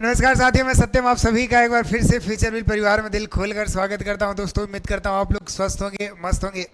नमस्कार साथियों, मैं सत्यम आप सभी का एक बार फिर से फ्यूचर विल परिवार में दिल खोलकर स्वागत करता हूं। दोस्तों, उम्मीद करता हूं आप लोग स्वस्थ होंगे, मस्त होंगे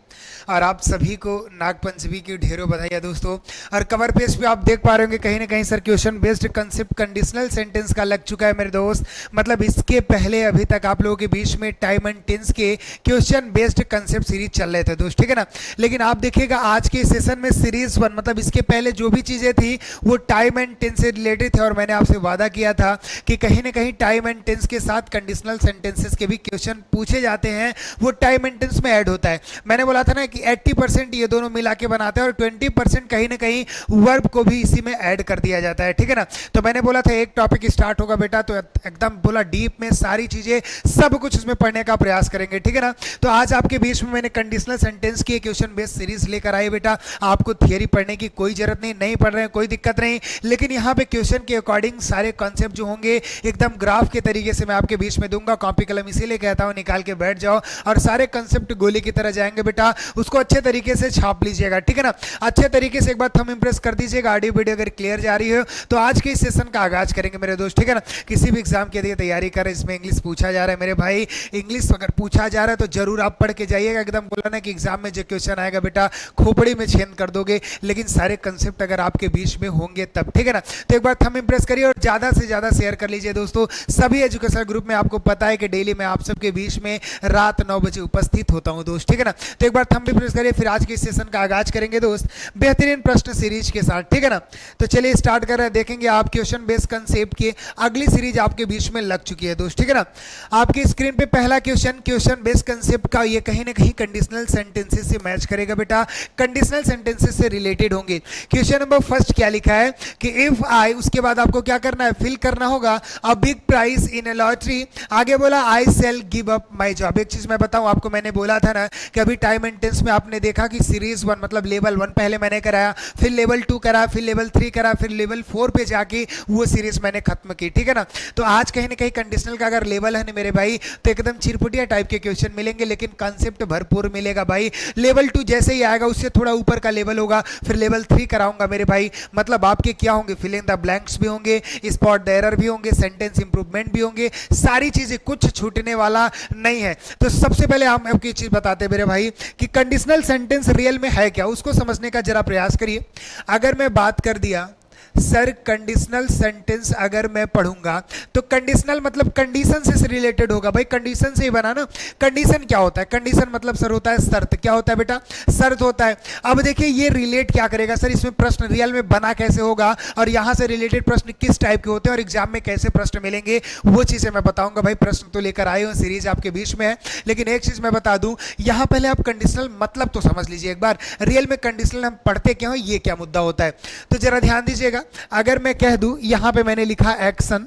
और आप सभी को नागपंचमी की ढेरों बधाई दोस्तों। और कवर पेज पे आप देख पा रहे होंगे कहीं ना कहीं sir question based concept conditional sentence का लग चुका है मेरे दोस्त। मतलब इसके पहले अभी तक आप लोगों के बीच में टाइम एंड टेंस के क्वेश्चन बेस्ड कंसेप्ट सीरीज चल रहे थे दोस्त, ठीक है ना। लेकिन आप देखिएगा आज के सेशन में सीरीज 1 मतलब इसके पहले जो भी चीज़ें थी वो टाइम एंड टेंस से रिलेटेड थे। और मैंने आपसे वादा किया था कि कहीं ना कहीं टाइम एंड टेंस के साथ कंडीशनल सेंटेंसेस के भी क्वेश्चन पूछे जाते हैं, वो टाइम एंड टेंस में ऐड होता है। मैंने बोला था ना कि 80% ये दोनों मिला के बनाते हैं और 20% कहीं ना कहीं वर्ब को भी इसी में ऐड कर दिया जाता है, ठीक है ना। तो मैंने बोला था एक टॉपिक स्टार्ट होगा बेटा तो एकदम बोला डीप में सारी चीजें सब कुछ उसमें पढ़ने का प्रयास करेंगे, ठीक है ना। तो आज आपके बीच में मैंने कंडीशनल सेंटेंस की क्वेश्चन बेस्ड सीरीज लेकर आई बेटा। आपको थियरी पढ़ने की कोई जरूरत नहीं पढ़ रहे हैं कोई दिक्कत नहीं, लेकिन यहाँ पे क्वेश्चन के अकॉर्डिंग सारे कॉन्सेप्ट जो होंगे एकदम ग्राफ के तरीके से मैं आपके बीच में दूंगा। कॉपी कलम इसीलिए कहता हूं निकाल के बैठ जाओ और सारे कंसेप्ट गोली की तरह जाएंगे बेटा। उसको अच्छे तरीके से छाप लीजिएगा, ठीक है ना। अच्छे तरीके से एक बार थंब इंप्रेस कर दीजिएगा। ऑडियो वीडियो अगर क्लियर जा रही हो तो आज के इस सेशन का आगाज करेंगे मेरे दोस्त, ठीक है ना। किसी भी एग्जाम के लिए तैयारी करें, इसमें इंग्लिश पूछा जा रहा है मेरे भाई। इंग्लिश अगर पूछा जा रहा है तो जरूर आप पढ़ के जाइएगा। एकदम बोला ना कि एग्जाम में जो क्वेश्चन आएगा बेटा खोपड़ी में छेद कर दोगे, लेकिन सारे कंसेप्ट अगर आपके बीच में होंगे तब, ठीक है ना। तो एक बार थंब इंप्रेस करिए और ज्यादा से ज्यादा शेयर कर लीजिए दोस्तों। सभी एजुकेशन ग्रुप में आपको पता है कि डेली मैं आप सबके बीच में रात 9 बजे उपस्थित होता हूं दोस्त, ठीक है ना। तो एक बार थंब प्रेस करिए, फिर आज के सेशन का आगाज करेंगे दोस्त बेहतरीन प्रश्न सीरीज के साथ, ठीक है ना। तो चलिए स्टार्ट कर रहे हैं। देखेंगे आप क्वेश्चन बेस्ड कंसेप्ट की अगली सीरीज आपके बीच में लग चुकी है दोस्त, ठीक है ना। आपकी स्क्रीन पे पहला क्वेश्चन बेस्ड कंसेप्ट का ये कहीं ना कहीं कंडीशनल सेंटेंसेस से मैच करेगा बेटा, कंडीशनल सेंटेंसेस से रिलेटेड होंगे। क्वेश्चन नंबर फर्स्ट क्या लिखा है कि इफ आई, उसके बाद आपको क्या करना है, फिल करना होगा a big prize in a lottery. आगे बोला I shall give up my job. एक चीज मैं बताऊं आपको, मैंने बोला था ना कि अभी टाइम एंड टेंस में आपने देखा कि सीरीज 1 मतलब लेवल 1 पहले मैंने कराया, फिर लेवल 2 करा, फिर लेवल 3 करा, फिर लेवल 4 पे जाके वो सीरीज मैंने खत्म की, ठीक है ना। तो आज कहीं ना कहीं कंडीशनल का अगर लेवल है ना मेरे भाई तो एकदम चिरपुटिया टाइप के क्वेश्चन मिलेंगे, लेकिन कॉन्सेप्ट भरपूर मिलेगा भाई। लेवल 2 जैसे ही आएगा उससे थोड़ा ऊपर का लेवल होगा, फिर लेवल 3 कराऊंगा मेरे भाई। मतलब आपके क्या होंगे, फिल इन द ब्लैंक्स भी होंगे, स्पॉट द एरर भी होंगे, सेंटेंस इंप्रूवमेंट भी होंगे, सारी चीजें, कुछ छूटने वाला नहीं है। तो सबसे पहले हम आपको चीज बताते हैं मेरे भाई कि कंडीशनल सेंटेंस रियल में है क्या, उसको समझने का जरा प्रयास करिए। अगर मैं बात कर दिया सर कंडीशनल सेंटेंस अगर मैं पढ़ूंगा तो कंडीशनल मतलब कंडीशन से रिलेटेड होगा भाई, कंडीशन से ही बना ना। कंडीशन क्या होता है, कंडीशन मतलब सर होता है शर्त। क्या होता है बेटा, शर्त होता है। अब देखिए ये रिलेट क्या करेगा सर, इसमें प्रश्न रियल में बना कैसे होगा और यहां से रिलेटेड प्रश्न किस टाइप के होते हैं और एग्जाम में कैसे प्रश्न मिलेंगे वो चीजें मैं बताऊंगा भाई। प्रश्न तो लेकर आए हूं, सीरीज आपके बीच में है, लेकिन एक चीज मैं बता दूं, यहां पहले आप कंडीशनल मतलब तो समझ लीजिए एक बार। रियल में कंडीशनल हम पढ़ते क्या हो, ये क्या मुद्दा होता है, तो जरा ध्यान दीजिएगा। अगर मैं कह दूं यहां पे मैंने लिखा एक्शन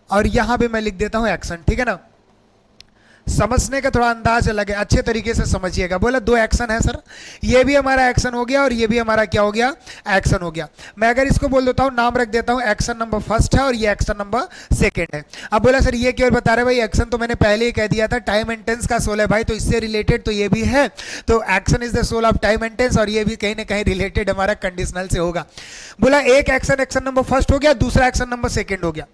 और यहां पे मैं लिख देता हूं एक्शन, ठीक है ना। समझने का थोड़ा अंदाज अलग है, अच्छे तरीके से समझिएगा। बोला 2 एक्शन है सर, ये भी हमारा एक्शन हो गया और ये भी हमारा क्या हो गया, एक्शन हो गया। मैं अगर इसको बोल देता हूं, नाम रख देता हूं एक्शन नंबर फर्स्ट है और ये एक्शन नंबर सेकंड है। अब बोला सर ये क्यों बता रहे भाई, एक्शन तो मैंने पहले ही कह दिया था टाइम एंड टेंस का सोल है भाई, तो इससे रिलेटेड तो ये भी है। तो action is the soul of time and tense और ये भी कहीं ना कहीं रिलेटेड हमारा कंडीशनल से होगा। बोला एक एक्शन एक्शन नंबर फर्स्ट हो गया, दूसरा एक्शन नंबर सेकंड हो गया।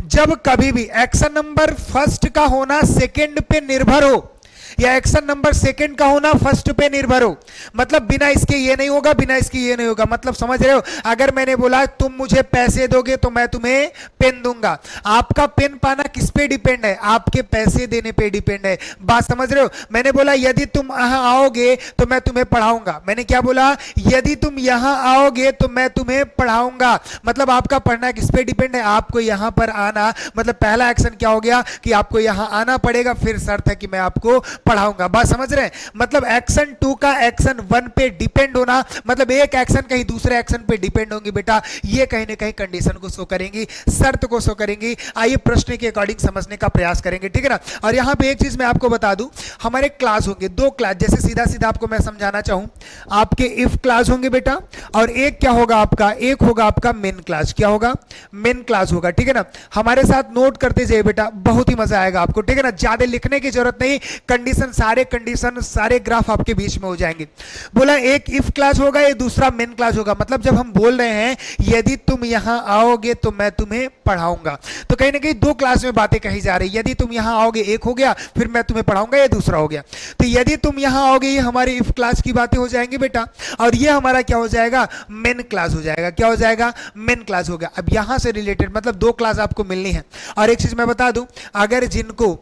जब कभी भी एक्शन नंबर फर्स्ट का होना सेकंड पे निर्भर हो या एक्शन नंबर सेकंड का होना फर्स्ट पे निर्भर हो, मतलब बिना इसके ये नहीं होगा, बिना इसके ये नहीं होगा। मतलब समझ रहे हो, अगर मैंने बोला तुम मुझे पैसे दोगे तो मैं तुम्हें पेन दूंगा, आपका पेन पाना किस पे डिपेंड है, आपके पैसे देने पे डिपेंड है। बात समझ रहे हो। मैंने बोला यदि तुम यहां आओगे तो मैं तुम्हें पढ़ाऊंगा, मैंने क्या बोला, यदि तुम यहां आओगे तो मैं तुम्हें पढ़ाऊंगा। मतलब आपका पढ़ना किस पे डिपेंड है, आपको यहां पर आना। मतलब पहला एक्शन क्या हो गया कि आपको यहां आना पड़ेगा, फिर शर्त है कि मैं आपको पढ़ाऊंगा। बात समझ रहे हैं। मतलब एक्शन 2 का एक्शन 1 पे डिपेंड होना, मतलब एक एक्शन कहीं दूसरे एक्शन पे डिपेंड होंगी बेटा, ये कहीं ना कहीं कंडीशन को शो करेंगी, शर्त को शो करेंगी। आइए प्रश्न के अकॉर्डिंग समझने का प्रयास करेंगे, ठीक है ना। और यहां पे एक चीज मैं आपको बता दूं, हमारे क्लास होंगे 2 क्लास, जैसे सीधा सीधा आपको मैं समझाना चाहूं, आपके इफ क्लास होंगे बेटा और एक क्या होगा आपका, एक होगा आपका मेन क्लास। क्या होगा, मेन क्लास होगा, ठीक है ना। हमारे साथ नोट करते जाइए बेटा, बहुत ही मजा आएगा आपको, ठीक है ना। ज्यादा लिखने की जरूरत नहीं, कंडीशन कंडीशन सारे ग्राफ आपके बीच में हो जाएंगे। बोला एक इफ क्लास होगा, ये दूसरा मेन क्लास होगा। मतलब जब हम बोल रहे हैं यदि तुम यहां आओगे तो मैं तुम्हें पढ़ाऊंगा, तो कहीं ना कहीं दो क्लास में बातें कही जा रही है। यदि तुम यहां आओगे एक हो गया, फिर मैं तुम्हें पढ़ाऊंगा ये दूसरा हो गया। तो यदि तुम यहां आओगे ये हमारे इफ क्लास की बातें हो जाएंगी बेटा, और ये हमारा क्या हो जाएगा, मेन क्लास हो जाएगा। क्या हो जाएगा, मेन क्लास हो गया। अब यहां से रिलेटेड मतलब दो क्लास आपको मिलनी है। और एक चीज मैं बता दूं, अगर जिनको,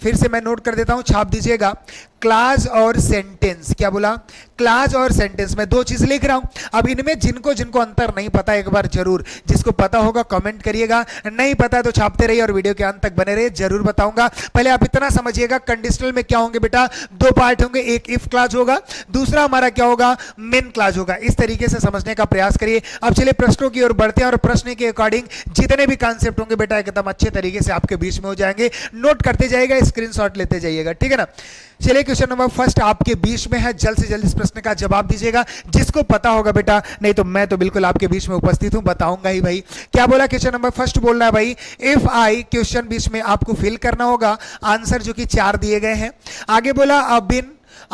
फिर से मैं नोट कर देता हूं, छाप दीजिएगा, क्लास और सेंटेंस, क्या बोला, क्लास और सेंटेंस, मैं दो चीज लिख रहा हूं। अब इनमें जिनको जिनको अंतर नहीं पता, एक बार जरूर, जिसको पता होगा कमेंट करिएगा, नहीं पता तो छापते रहिए और वीडियो के अंत तक बने रहिए, जरूर बताऊंगा। पहले आप इतना समझिएगा, कंडीशनल में क्या होंगे बेटा, दो पार्ट होंगे, एक इफ क्लास होगा, दूसरा हमारा क्या होगा, मेन क्लास होगा। इस तरीके से समझने का प्रयास करिए। अब चलिए प्रश्नों की ओर बढ़ते हैं, और प्रश्न के अकॉर्डिंग जितने भी कॉन्सेप्ट होंगे बेटा एकदम अच्छे तरीके से आपके बीच में हो जाएंगे। नोट करते जाइएगा, स्क्रीनशॉट लेते जाइएगा, ठीक है ना। चलिए क्वेश्चन नंबर फर्स्ट आपके बीच में है, जल्द से जल्द इस प्रश्न का जवाब दीजिएगा, जिसको पता होगा बेटा, नहीं तो मैं तो बिल्कुल आपके बीच में उपस्थित हूं, बताऊंगा ही भाई। क्या बोला, क्वेश्चन नंबर फर्स्ट बोल रहा है भाई, इफ आई, क्वेश्चन बीच में आपको फिल करना होगा आंसर जो कि 4 दिए गए हैं। आगे बोला a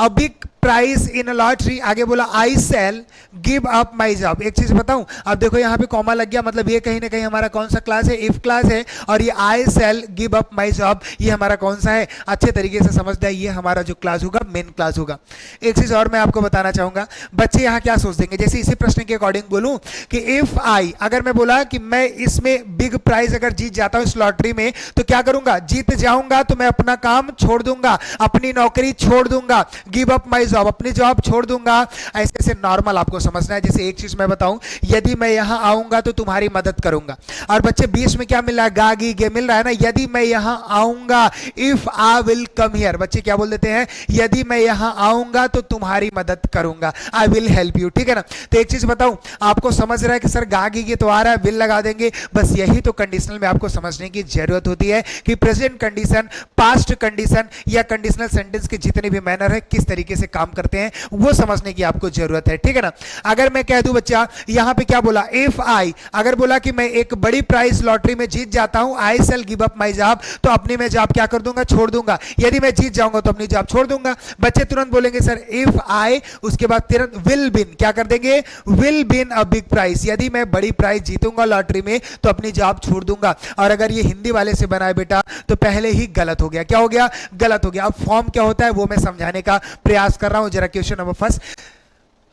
big prize in lottery, आगे बोला I shall give up my job. एक चीज बताऊं, अब देखो यहाँ पे कॉमा लग गया, मतलब ये कहीं ना कहीं हमारा कौन सा क्लास है, इफ क्लास है, और ये I shall give up my job ये हमारा कौन सा है, अच्छे तरीके से समझ जाए, ये हमारा जो क्लास होगा मेन क्लास होगा। एक चीज और मैं आपको बताना चाहूंगा, बच्चे यहाँ क्या सोच देंगे, जैसे इसी प्रश्न के अकॉर्डिंग बोलूं कि इफ आई, अगर मैं बोला कि मैं इसमें बिग प्राइज अगर जीत जाता हूं इस लॉटरी में, तो क्या करूंगा, जीत जाऊंगा तो मैं अपना काम छोड़ दूंगा, अपनी नौकरी छोड़ दूंगा, गिव अप माई जॉब, अपनी जॉब छोड़ दूंगा। ऐसे ऐसे नॉर्मल आपको समझना है। जैसे एक चीज मैं बताऊं, यदि मैं यहां आऊंगा तो तुम्हारी मदद करूंगा, और बच्चे बीच में क्या मिल रहा है, गा गी गे मिल रहा है ना, यदि मैं यहां आऊंगा, if I will come here, बच्चे क्या बोल देते हैं, यदि मैं यहां आऊंगा तो तुम्हारी मदद करूंगा, आई विल हेल्प यू, ठीक है ना। तो एक चीज बताऊं, आपको समझ रहा है कि सर गा गी गे तो आ रहा है, विल लगा देंगे, बस यही तो कंडीशनल में आपको समझने की जरूरत होती है कि प्रेजेंट कंडीशन, पास्ट कंडीशन या कंडीशनल सेंटेंस के जितने भी मैनर है किस तरीके से काम करते हैं वो समझने की आपको जरूरत है, ठीक है ना। अगर मैं कह दूं बच्चा, यहां पे क्या बोला, इफ आई, अगर बोला कि मैं एक बड़ी प्राइस लॉटरी में जीत जाता हूं, I shall give up my job, तो अपनी मैं जॉब क्या कर दूंगा, छोड़ दूंगा। यदि मैं जीत जाऊंगा तो अपनी जॉब छोड़ दूंगा। बच्चे तुरंत बोलेंगे सर इफ आई, उसके बाद तुरंत विल बिन, क्या कर देंगे, will win a big prize, यदि मैं बड़ी प्राइस जीतूंगा लॉटरी में तो अपनी जॉब छोड़ दूंगा। और अगर ये हिंदी वाले से बना है बेटा तो पहले ही गलत हो गया। क्या हो गया, गलत हो गया। अब फॉर्म क्या होता है वो मैं समझाने का प्रयास कर रहा हूं। जरा क्वेश्चन नंबर फर्स्ट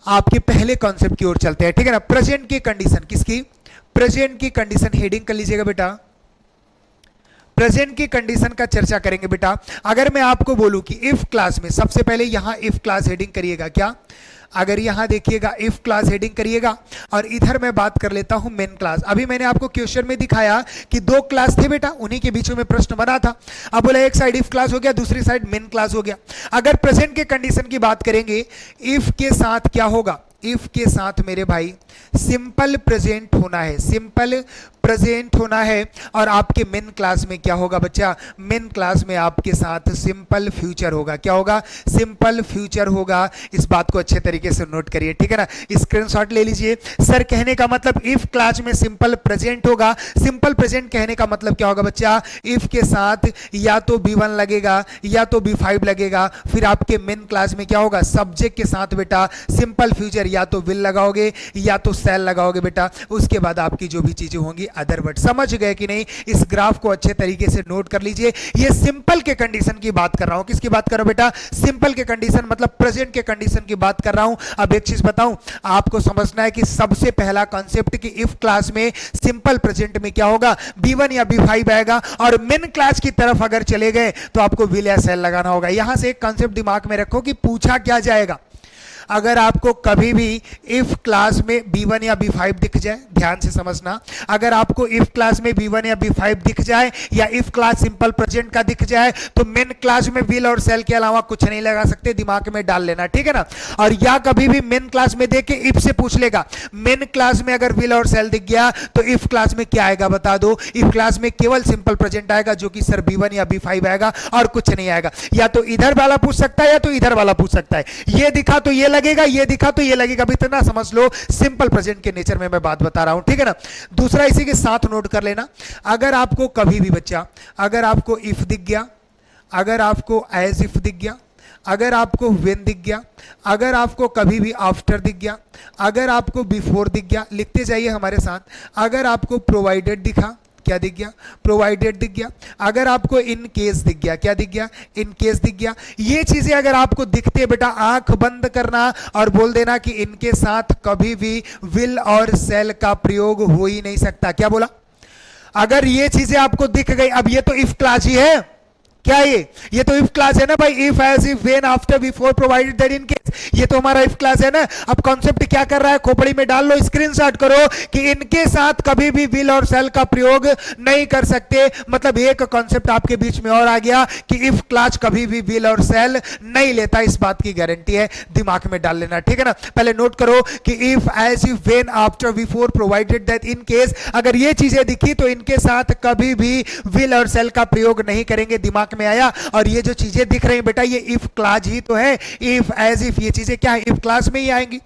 आपके पहले कॉन्सेप्ट की ओर चलते हैं, ठीक है ना। प्रेजेंट की कंडीशन, किसकी, प्रेजेंट की कंडीशन, हेडिंग कर लीजिएगा बेटा, प्रेजेंट की कंडीशन का चर्चा करेंगे बेटा। अगर मैं आपको बोलूं कि इफ क्लास में, सबसे पहले यहां इफ क्लास हेडिंग करिएगा, क्या, अगर यहां देखिएगा इफ क्लास हेडिंग करिएगा, और इधर मैं बात कर लेता हूं मेन क्लास। अभी मैंने आपको क्वेश्चन में दिखाया कि दो क्लास थे बेटा, उन्हीं के बीच में प्रश्न बना था। अब बोला एक साइड इफ क्लास हो गया, दूसरी साइड मेन क्लास हो गया। अगर प्रेजेंट के कंडीशन की बात करेंगे, इफ के साथ क्या होगा, इफ के साथ मेरे भाई सिंपल प्रेजेंट होना है, सिंपल प्रेजेंट होना है। और आपके मेन क्लास में क्या होगा बच्चा, मेन क्लास में आपके साथ सिंपल फ्यूचर होगा। क्या होगा, सिंपल फ्यूचर होगा। इस बात को अच्छे तरीके से नोट करिए, ठीक है ना, स्क्रीनशॉट ले लीजिए। सर कहने का मतलब इफ क्लास में सिंपल प्रेजेंट होगा, सिंपल प्रेजेंट कहने का मतलब क्या होगा बच्चा, इफ के साथ या तो B1 लगेगा या तो B5 लगेगा। फिर आपके मेन क्लास में क्या होगा, सब्जेक्ट के साथ बेटा सिंपल फ्यूचर या तो विल लगाओगे या तो सेल लगाओगे बेटा। उसके बाद आपकी जो भी चीजें होंगी अदर वर्ड। समझ गए कि नहीं, इस ग्राफ को अच्छे तरीके से नोट कर लीजिए। ये सिंपल के कंडीशन की बात कर रहा हूं, किसकी बात कर रहा हूं बेटा, सिंपल के कंडीशन मतलब प्रेजेंट के कंडीशन की बात कर रहा हूं। अब एक चीज बताऊं, आपको समझना है कि सबसे पहला कॉन्सेप्ट कि इफ क्लास में सिंपल प्रेजेंट में क्या होगा, B1 या B5 आएगा। और मेन क्लास की तरफ अगर चले गए तो आपको विल या सेल लगाना होगा। यहां से एक कॉन्सेप्ट दिमाग में रखो कि पूछा क्या जाएगा। अगर आपको कभी भी इफ क्लास में B1 या B5 दिख जाए, ध्यान से समझना, अगर आपको इफ क्लास में B1 या B5 दिख जाए या इफ क्लास सिंपल प्रेजेंट का दिख जाए तो मेन क्लास में विल और सेल के अलावा कुछ नहीं लगा सकते, दिमाग में डाल लेना, ठीक है ना। और या कभी भी मेन क्लास में देख के इफ से पूछ लेगा, मेन क्लास में अगर विल और सेल दिख गया तो इफ क्लास में क्या आएगा बता दो। इफ क्लास में केवल सिंपल प्रेजेंट आएगा जो कि सर B1 या B5 आएगा और कुछ नहीं आएगा। या तो इधर वाला पूछ सकता है या तो इधर वाला पूछ सकता है। ये दिखा तो ये लगेगा, ये दिखा तो ये लगेगा। अब इतना समझ लो सिंपल प्रेजेंट के नेचर में मैं बात बता रहा हूं, ठीक है ना। दूसरा इसी के साथ नोट कर लेना, अगर आपको कभी भी बच्चा, अगर आपको इफ दिख गया, अगर आपको एज इफ दिख गया, अगर आपको व्हेन दिख गया, अगर आपको कभी भी आफ्टर दिख गया, अगर आपको बिफोर दिख गया, लिखते जाइए हमारे साथ, अगर आपको प्रोवाइडेड दिखा, क्या दिख गया, प्रोवाइडेड दिख गया, अगर आपको इन केस दिख गया, क्या दिख गया, इन केस दिख गया, ये चीजें अगर आपको दिखते बेटा आंख बंद करना और बोल देना कि इनके साथ कभी भी विल और सेल का प्रयोग हो ही नहीं सकता। क्या बोला? अगर ये चीजें आपको दिख गई, अब ये तो इफ क्लास ही है, क्या ये तो इफ क्लास है ना भाई, if as if when after before provided that in case, ये तो हमारा इफ क्लास है ना। अब कॉन्सेप्ट क्या कर रहा है, खोपड़ी में डाल लो, स्क्रीनशॉट करो कि इनके साथ कभी भी विल और सेल का प्रयोग नहीं कर सकते। मतलब एक कॉन्सेप्ट आपके बीच में और आ गया कि इफ क्लास कभी भी विल और सेल नहीं लेता, इस बात की गारंटी है, दिमाग में डाल लेना, ठीक है ना। पहले नोट करो कि if as if when after before provided that in case, अगर ये चीजें दिखी तो इनके साथ कभी भी विल और सेल का प्रयोग नहीं करेंगे, दिमाग में आया। और ये जो चीजें दिख रही हैं बेटा, ये इफ क्लास ही तो है, इफ एज इफ, ये चीजें क्या है, इफ क्लास में ही आएंगी।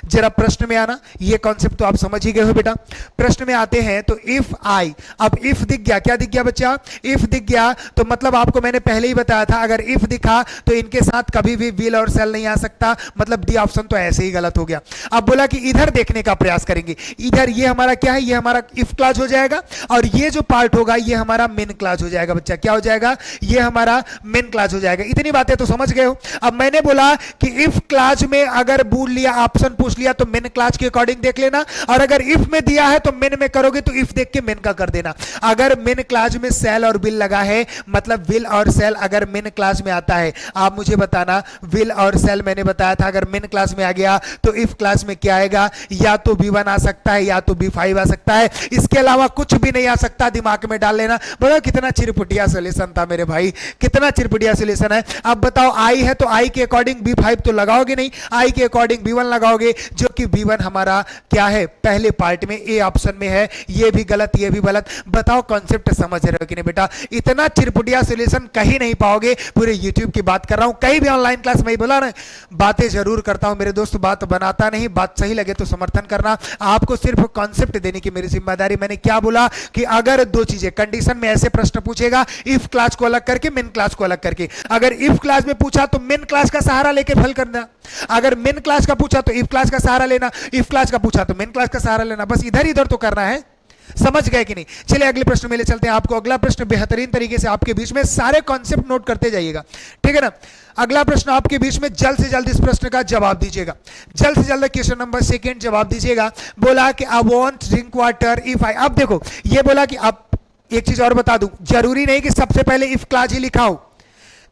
जरा प्रश्न में आना, ये कॉन्सेप्ट तो आप समझ ही गए हो बेटा। प्रश्न में आते हैं तो इफ आई, अब इफ दिख गया, क्या दिख गया बच्चा, इफ दिख गया, तो मतलब आपको मैंने पहले ही बताया था, अगर इफ दिखा तो इनके साथ कभी भी विल और सेल नहीं आ सकता, मतलब डी ऑप्शन तो ऐसे ही गलत हो गया। अब बोला कि इधर देखने का प्रयास करेंगे, इधर ये हमारा क्या है, ये हमारा इफ क्लास हो जाएगा, और ये जो पार्ट होगा ये हमारा मेन क्लास हो जाएगा बच्चा। क्या हो जाएगा, ये हमारा मेन क्लास हो जाएगा। इतनी बातें तो समझ गए हो। अब मैंने बोला कि इफ क्लास में अगर बोल लिया, ऑप्शन पूछ लिया, तो मेन क्लास के अकॉर्डिंग देख लेना, और अगर इफ में दिया है तो मेन में करोगे तो इफ देख के मेन का कर देना। अगर मेन क्लास में सेल और विल लगा है, मतलब विल और सेल अगर मेन क्लास में आता है, आप मुझे बताना, विल और सेल मैंने बताया था अगर मेन क्लास में आ गया तो इफ क्लास में क्या आएगा, या तो B1 आ सकता है या तो B5 आ सकता है, इसके अलावा कुछ भी नहीं आ सकता, दिमाग में डाल लेना। बोलो कितना चिरपुटिया सोल्यूशन था मेरे भाई, कितना चिरपुटिया सोल्यूशन है। अब बताओ आई है तो आई के अकॉर्डिंग B5 तो लगाओगे नहीं, आई के अकॉर्डिंग B1 लगाओगे, जो कि B1 हमारा क्या है, पहले पार्ट में ए ऑप्शन में है। ये भी गलत, ये भी गलत। बताओ कॉन्सेप्ट समझ रहे हो कि नहीं बेटा। इतना चिरपुटिया सॉल्यूशन कहीं नहीं पाओगे, पूरे YouTube की बात कर रहा हूं, कहीं भी ऑनलाइन क्लास में ही बोला ना, बातें जरूर करता हूं मेरे दोस्त, बात बनाता नहीं, बात सही लगे तो समर्थन करना, आपको सिर्फ कॉन्सेप्ट देने की मेरी जिम्मेदारी। मैंने क्या बोला कि अगर दो चीजें कंडीशन में ऐसे प्रश्न पूछेगा, इफ क्लास को अलग करके मेन क्लास को अलग करके, अगर इफ क्लास में पूछा तो मेन क्लास का सहारा लेकर हल करना, अगर मेन क्लास का पूछा तो इफ क्लास का सहारा लेना, इफ क्लास का पूछा तो मेन क्लास का सहारा लेना, बस इधर इधर तो करना है। समझ गए कि नहीं। चलिए अगले प्रश्न में ले चलते हैं आपको। अगला प्रश्न बेहतरीन तरीके से आपके बीच में सारे कॉन्सेप्ट नोट करते जाइएगा, ठीक है ना। अगला प्रश्न आपके बीच में जल्द से जल्द इस प्रश्न का जवाब दीजिएगा, जल्द से जल्द क्वेश्चन नंबर 2 जवाब दीजिएगा। बोला कि I want drink water if I, अब देखो ये बोला कि अब एक चीज और बता दूं, जरूरी नहीं कि सबसे पहले इफ क्लास ही लिखा हो,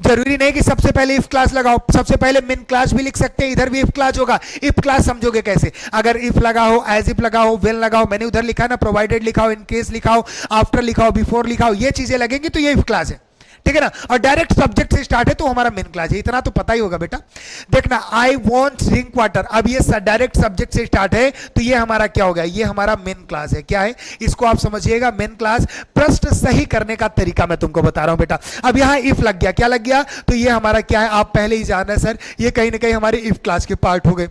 जरूरी नहीं कि सबसे पहले इफ क्लास लगाओ, सबसे पहले मेन क्लास भी लिख सकते हैं, इधर भी इफ क्लास होगा। इफ क्लास समझोगे कैसे, अगर इफ लगा हो, एज इफ लगा हो, वेल लगा हो, मैंने उधर लिखा ना, प्रोवाइडेड लिखा हो, इन केस लिखा हो, आफ्टर लिखा हो, बिफोर लिखा हो, ये चीजें लगेंगी तो ये इफ क्लास है, ठीक है ना। और डायरेक्ट सब्जेक्ट से स्टार्ट है तो हमारा मेन क्लास है, इतना तो पता ही होगा बेटा। देखना आई वांट ड्रिंक वाटर, अब ये डायरेक्ट सब्जेक्ट से स्टार्ट है तो ये हमारा क्या होगा, ये हमारा मेन क्लास है। क्या है, इसको आप समझिएगा मेन क्लास। प्रश्न सही करने का तरीका मैं तुमको बता रहा हूं बेटा। अब यहां इफ लग गया, क्या लग गया, तो ये हमारा क्या है, आप पहले ही जान रहे सर, ये कहीं ना कहीं हमारे इफ क्लास के पार्ट हो गए।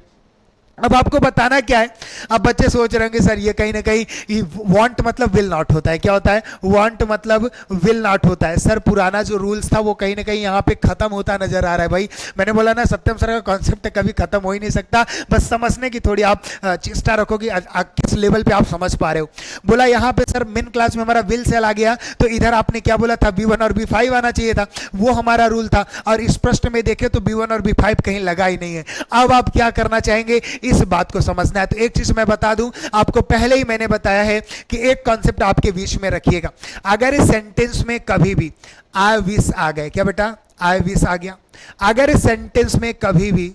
अब आपको बताना क्या है, अब बच्चे सोच रहे होंगे सर ये कहीं ना कहीं वांट मतलब विल नॉट होता है, क्या होता है, वांट मतलब विल नॉट होता है। सर पुराना जो रूल्स था वो कहीं ना कहीं यहाँ पे खत्म होता नजर आ रहा है भाई। मैंने बोला ना सत्यम सर का कॉन्सेप्ट कभी खत्म हो ही नहीं सकता, बस समझने की थोड़ी आप चेष्टा रखोगे किस लेवल पे आप समझ पा रहे हो। बोला यहाँ पे सर मेन क्लास में हमारा विल सेल आ गया, तो इधर आपने क्या बोला था, B1 और B5 आना चाहिए था, वो हमारा रूल था। और इस प्रश्न में देखे तो B1 और B5 कहीं लगा ही नहीं है। अब आप क्या करना चाहेंगे, इस बात को समझना है। तो एक चीज मैं बता दूं आपको, पहले ही मैंने बताया है कि एक कॉन्सेप्ट आपके बीच में रखिएगा। अगर इस सेंटेंस में कभी भी आई विश आ गए, क्या बेटा, आई विश आ गया, अगर इस सेंटेंस में कभी भी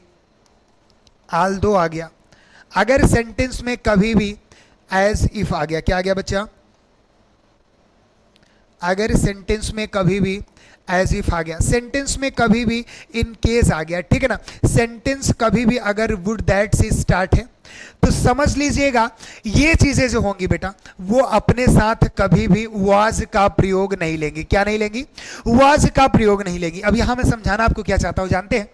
आल्दो आ गया, अगर सेंटेंस में कभी भी एज इफ आ गया, क्या आ गया बच्चा, अगर सेंटेंस में कभी भी एज इफ आ गया, सेंटेंस में कभी भी इन केस आ गया, ठीक है ना। सेंटेंस कभी भी अगर वुड दैट से स्टार्ट है तो समझ लीजिएगा ये चीजें जो होंगी बेटा वो अपने साथ कभी भी वाज का प्रयोग नहीं लेंगी। क्या नहीं लेंगी, वाज का प्रयोग नहीं लेंगी। अब यहां मैं समझाना आपको क्या चाहता हूं जानते हैं,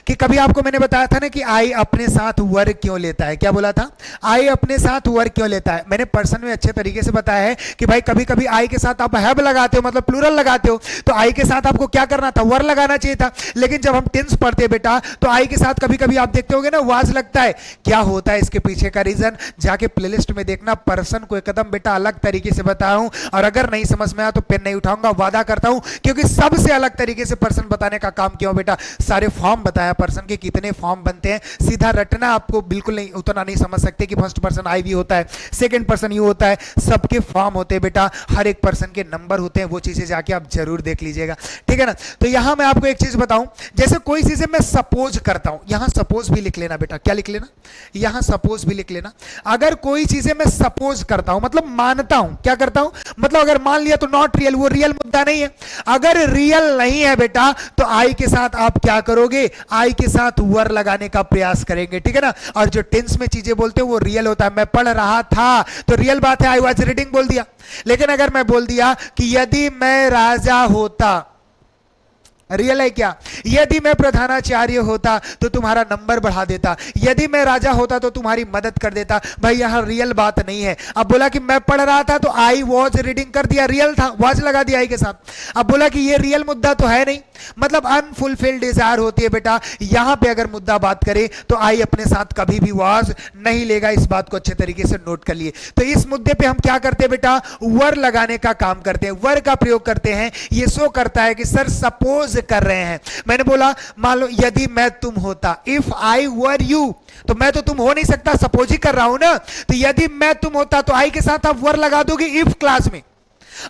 कि कभी आपको मैंने बताया था ना कि आई अपने साथ वर क्यों लेता है, क्या बोला था, आई अपने साथ वर क्यों लेता है। मैंने पर्सन में अच्छे तरीके से बताया है कि भाई कभी कभी आई के साथ आप हैव लगाते हो, मतलब प्लूरल लगाते हो, तो आई के साथ आपको क्या करना था, वर लगाना चाहिए था। लेकिन जब हम टेंस पढ़ते हैं बेटा, तो आई के साथ कभी कभी आप देखते होगे ना वाज लगता है। क्या होता है इसके पीछे का रीजन, जाके प्लेलिस्ट में देखना, पर्सन को एकदम बेटा अलग तरीके से बताया हूं। और अगर नहीं समझ में आया तो पेन नहीं उठाऊंगा, वादा करता हूं, क्योंकि सबसे अलग तरीके से पर्सन बताने का काम क्यों बेटा, सारे फॉर्म बताया पर्सन के, कितने फॉर्म बनते हैं, सीधा रटना आपको बिल्कुल नहीं, उतना नहीं समझ सकते कि फर्स्ट पर्सन आई भी होता है, सेकंड पर्सन यू होता है, सबके फॉर्म होते हैं बेटा, हर एक पर्सन के नंबर होते हैं, वो चीजें जाके आप जरूर देख लीजिएगा, ठीक है ना। तो यहां मैं आपको एक चीज बताऊं, जैसे कोई चीजें मैं सपोज करता हूं, यहां सपोज भी लिख लेना बेटा, क्या लिख लेना, यहां सपोज भी लिख लेना। अगर कोई चीजें मैं सपोज करता हूं मतलब मानता हूं, क्या करता हूं, मतलब अगर मान लिया तो नॉट रियल, वो रियल मुद्दा नहीं है। अगर रियल नहीं है बेटा, तो आई के साथ आप क्या करोगे, आई के साथ वर लगाने का प्रयास करेंगे, ठीक है ना। और जो टेंस में चीजें बोलते हैं वो रियल होता है, मैं पढ़ रहा था तो रियल बात है, आई वाज रीडिंग बोल दिया। लेकिन अगर मैं बोल दिया कि यदि मैं राजा होता, रियल है क्या, यदि मैं प्रधानाचार्य होता तो तुम्हारा नंबर बढ़ा देता, यदि मैं राजा होता तो तुम्हारी मदद कर देता, भाई यहां रियल बात नहीं है। अब बोला कि मैं पढ़ रहा था तो आई वॉज रीडिंग कर दिया, रियल था, वॉज लगा दिया आई के साथ। अब बोला कि ये रियल मुद्दा तो है नहीं, मतलब अनफुलफिल्ड डिजायर होती है बेटा। यहां पे अगर मुद्दा बात करें तो आई अपने साथ कभी भी वॉज नहीं लेगा, इस बात को अच्छे तरीके से नोट कर लिए। तो इस मुद्दे पे हम क्या करते हैं बेटा, वर लगाने का काम करते हैं, वर का प्रयोग करते हैं। ये शो करता है कि सर सपोज कर रहे हैं। मैंने बोला मान लो यदि मैं तुम होता, इफ आई वर यू, तो मैं तो तुम हो नहीं सकता, सपोज ही कर रहा हूं ना। तो यदि मैं तुम होता तो आई के साथ आप वर लगा दोगे इफ क्लास में।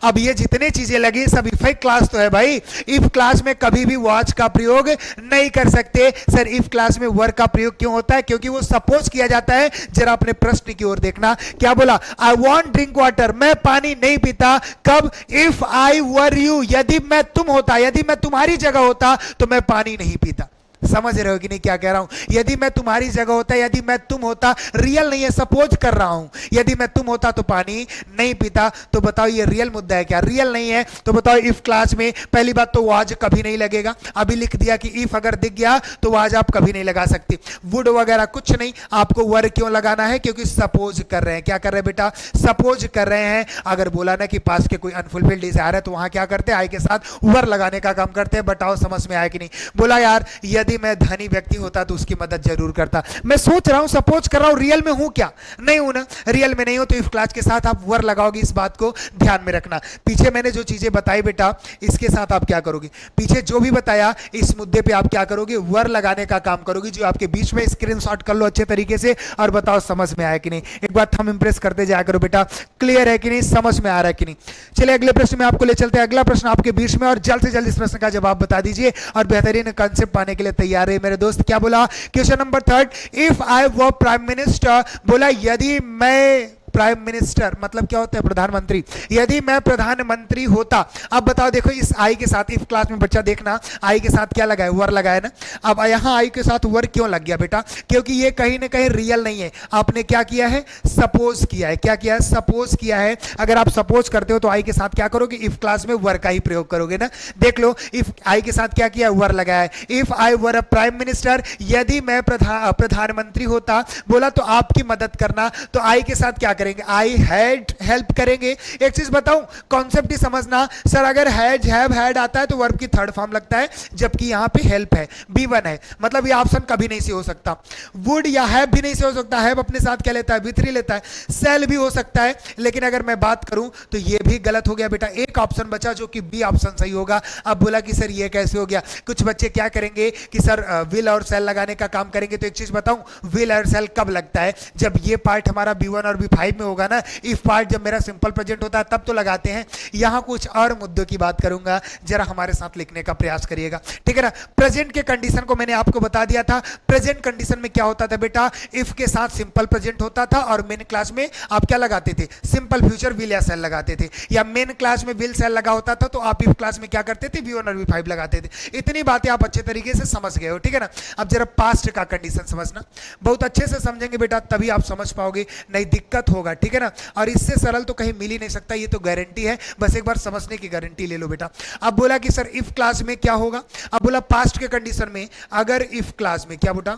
अब ये जितने चीजें लगी सब इफ क्लास तो है भाई, इफ क्लास में कभी भी वॉच का प्रयोग नहीं कर सकते। सर इफ क्लास में वर का प्रयोग क्यों होता है, क्योंकि वो सपोज किया जाता है। जरा अपने प्रश्न की ओर देखना, क्या बोला, आई वॉन्ट ड्रिंक वाटर, मैं पानी नहीं पीता, कब, इफ आई वर यू, यदि मैं तुम होता, यदि मैं तुम्हारी जगह होता तो मैं पानी नहीं पीता। समझ रहे हो कि नहीं क्या कह रहा हूं, यदि मैं तुम्हारी जगह होता, यदि मैं तुम होता, रियल नहीं है, सपोज कर रहा हूं, यदि मैं तुम होता तो पानी नहीं पीता। तो बताओ ये रियल मुद्दा है क्या, रियल नहीं है। तो बताओ इफ क्लास में पहली बात तो वाज कभी नहीं लगेगा, अभी लिख दिया कि इफ अगर दिख गया तो वाज आप कभी नहीं लगा सकते, वुड वगैरह कुछ नहीं। आपको वर क्यों लगाना है, क्योंकि सपोज कर रहे हैं, क्या कर रहे हैं बेटा, सपोज कर रहे हैं। अगर बोला ना कि पास के कोई अनफुलफिल्ड डिजायर है तो वहां क्या करते हैं, आई के साथ वर लगाने का काम करते हैं। बताओ समझ में आया कि नहीं। बोला यार यदि मैं धनी व्यक्ति होता तो उसकी मदद जरूर करता, मैं सोच रहा हूं, सपोज कर रहा हूं, रियल में हूं क्या, नहीं हूं ना, रियल में नहीं हो तो इफ क्लास के साथ आप वर लगाओगे, इस बात को ध्यान में रखना। पीछे मैंने जो चीजें बताई बेटा, इसके साथ आप क्या करोगे, पीछे जो भी बताया इस मुद्दे पे आप क्या करोगे, वर लगाने का काम करोगे। जो आपके बीच में स्क्रीनशॉट कर लो अच्छे तरीके से और बताओ समझ में आया कि नहीं। एक बार थंब इंप्रेस करते जाया करो बेटा, क्लियर है कि नहीं, समझ में आ रहा है कि नहीं। चलिए अगले प्रश्न में आपको ले चलते हैं। अगला प्रश्न आपके बीच में, और जल्द से जल्द इस प्रश्न का जवाब बता दीजिए और बेहतरीन कंसेप्ट पाने के लिए तैयार है मेरे दोस्त। क्या बोला, question number 3, if I were prime minister, बोला यदि मैं प्राइम मिनिस्टर मतलब क्या होता है, प्रधानमंत्री, यदि मैं प्रधानमंत्री होता। अब बताओ देखो इस आई के साथ, इफ क्लास में बच्चा देखना, आई के साथ क्या लगा है, वर लगा है ना। अब यहां आई के साथ वर क्यों लग गया बेटा, क्योंकि ये कहीं ना कहीं रियल नहीं है, आपने क्या किया है, सपोज किया है। क्या किया है, सपोज किया है। अगर आप सपोज करते हो तो आई के साथ क्या करोगे, इफ क्लास में वर का ही प्रयोग करोगे ना। देख लो इफ आई के साथ क्या किया, वर लगाया है। If I were a prime minister, यदि मैं प्रधानमंत्री होता, बोला तो आपकी मदद करना, तो आई के साथ क्या करेंगे, आई हैड, हेल्प करेंगे। एक चीज बताऊं, कॉन्सेप्ट ही समझना। सर अगर हैड, हैव, हैड आता है तो वर्ब की थर्ड फॉर्म लगता है, जबकि यहां पे हेल्प है, B1 है, मतलब ये ऑप्शन कभी नहीं से हो सकता। वुड या हैव भी नहीं से हो सकता, हैव अपने साथ क्या लेता है, B3 लेता है। सेल भी हो सकता है, लेकिन अगर मैं बात करूं तो ये भी गलत हो गया बेटा। एक ऑप्शन बचा जो कि बी ऑप्शन सही होगा। अब बोला कि सर ये कैसे हो गया, कुछ बच्चे क्या करेंगे कि सर विल और सेल लगाने का काम करेंगे। तो एक चीज बताऊं, विल और सेल कब लगता है, जब ये पार्ट हमारा B1 और B5 में होगा ना। इफ पार्ट जब मेरा सिंपल प्रेजेंट होता है तब तो लगाते हैं। यहां कुछ और मुद्दों की बात करूंगा, जरा हमारे साथ लिखने का प्रयास करिएगा, ठीक है ना। प्रेजेंट के कंडीशन को मैंने आपको बता दिया था। प्रेजेंट कंडीशन में क्या होता था बेटा, इफ के साथ सिंपल प्रेजेंट होता था और मेन क्लास में आप क्या लगाते थे, सिंपल फ्यूचर विल या सेल लगाते थे। या मेन क्लास में विल सेल लगा होता था तो आप इफ क्लास में क्या करते थे, V1 और V5 लगाते थे। इतनी बातें आप अच्छे तरीके से समझ गए हो, ठीक है ना। अब जरा पास्ट का कंडीशन समझना, बहुत अच्छे से समझेंगे बेटा, तभी आप समझ पाओगे, नहीं दिक्कत होगा होगा, ठीक है ना। और इससे सरल तो कहीं मिल ही नहीं सकता, ये तो गारंटी है, बस एक बार समझने की गारंटी ले लो बेटा। अब बोला कि सर इफ क्लास में क्या होगा, अब बोला पास्ट के कंडीशन में अगर इफ क्लास में क्या बेटा,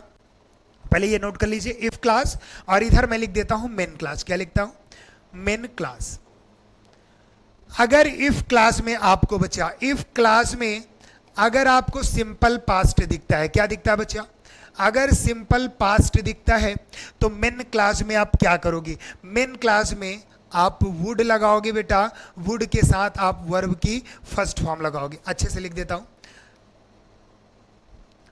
पहले ये नोट कर लीजिए इफ क्लास, और इधर मैं लिख देता हूं मेन क्लास। क्या लिखता हूं, मेन क्लास। अगर इफ क्लास में आपको बच्चा, इफ क्लास में अगर आपको सिंपल पास्ट दिखता है, क्या दिखता है बच्चा, अगर सिंपल पास्ट दिखता है तो मेन क्लास में आप क्या करोगे, मेन क्लास में आप वुड लगाओगे बेटा, वुड के साथ आप वर्ब की फर्स्ट फॉर्म लगाओगे। अच्छे से लिख देता हूं,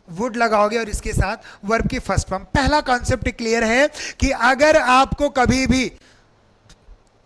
वुड लगाओगे और इसके साथ वर्ब की फर्स्ट फॉर्म। पहला कॉन्सेप्ट क्लियर है कि अगर आपको कभी भी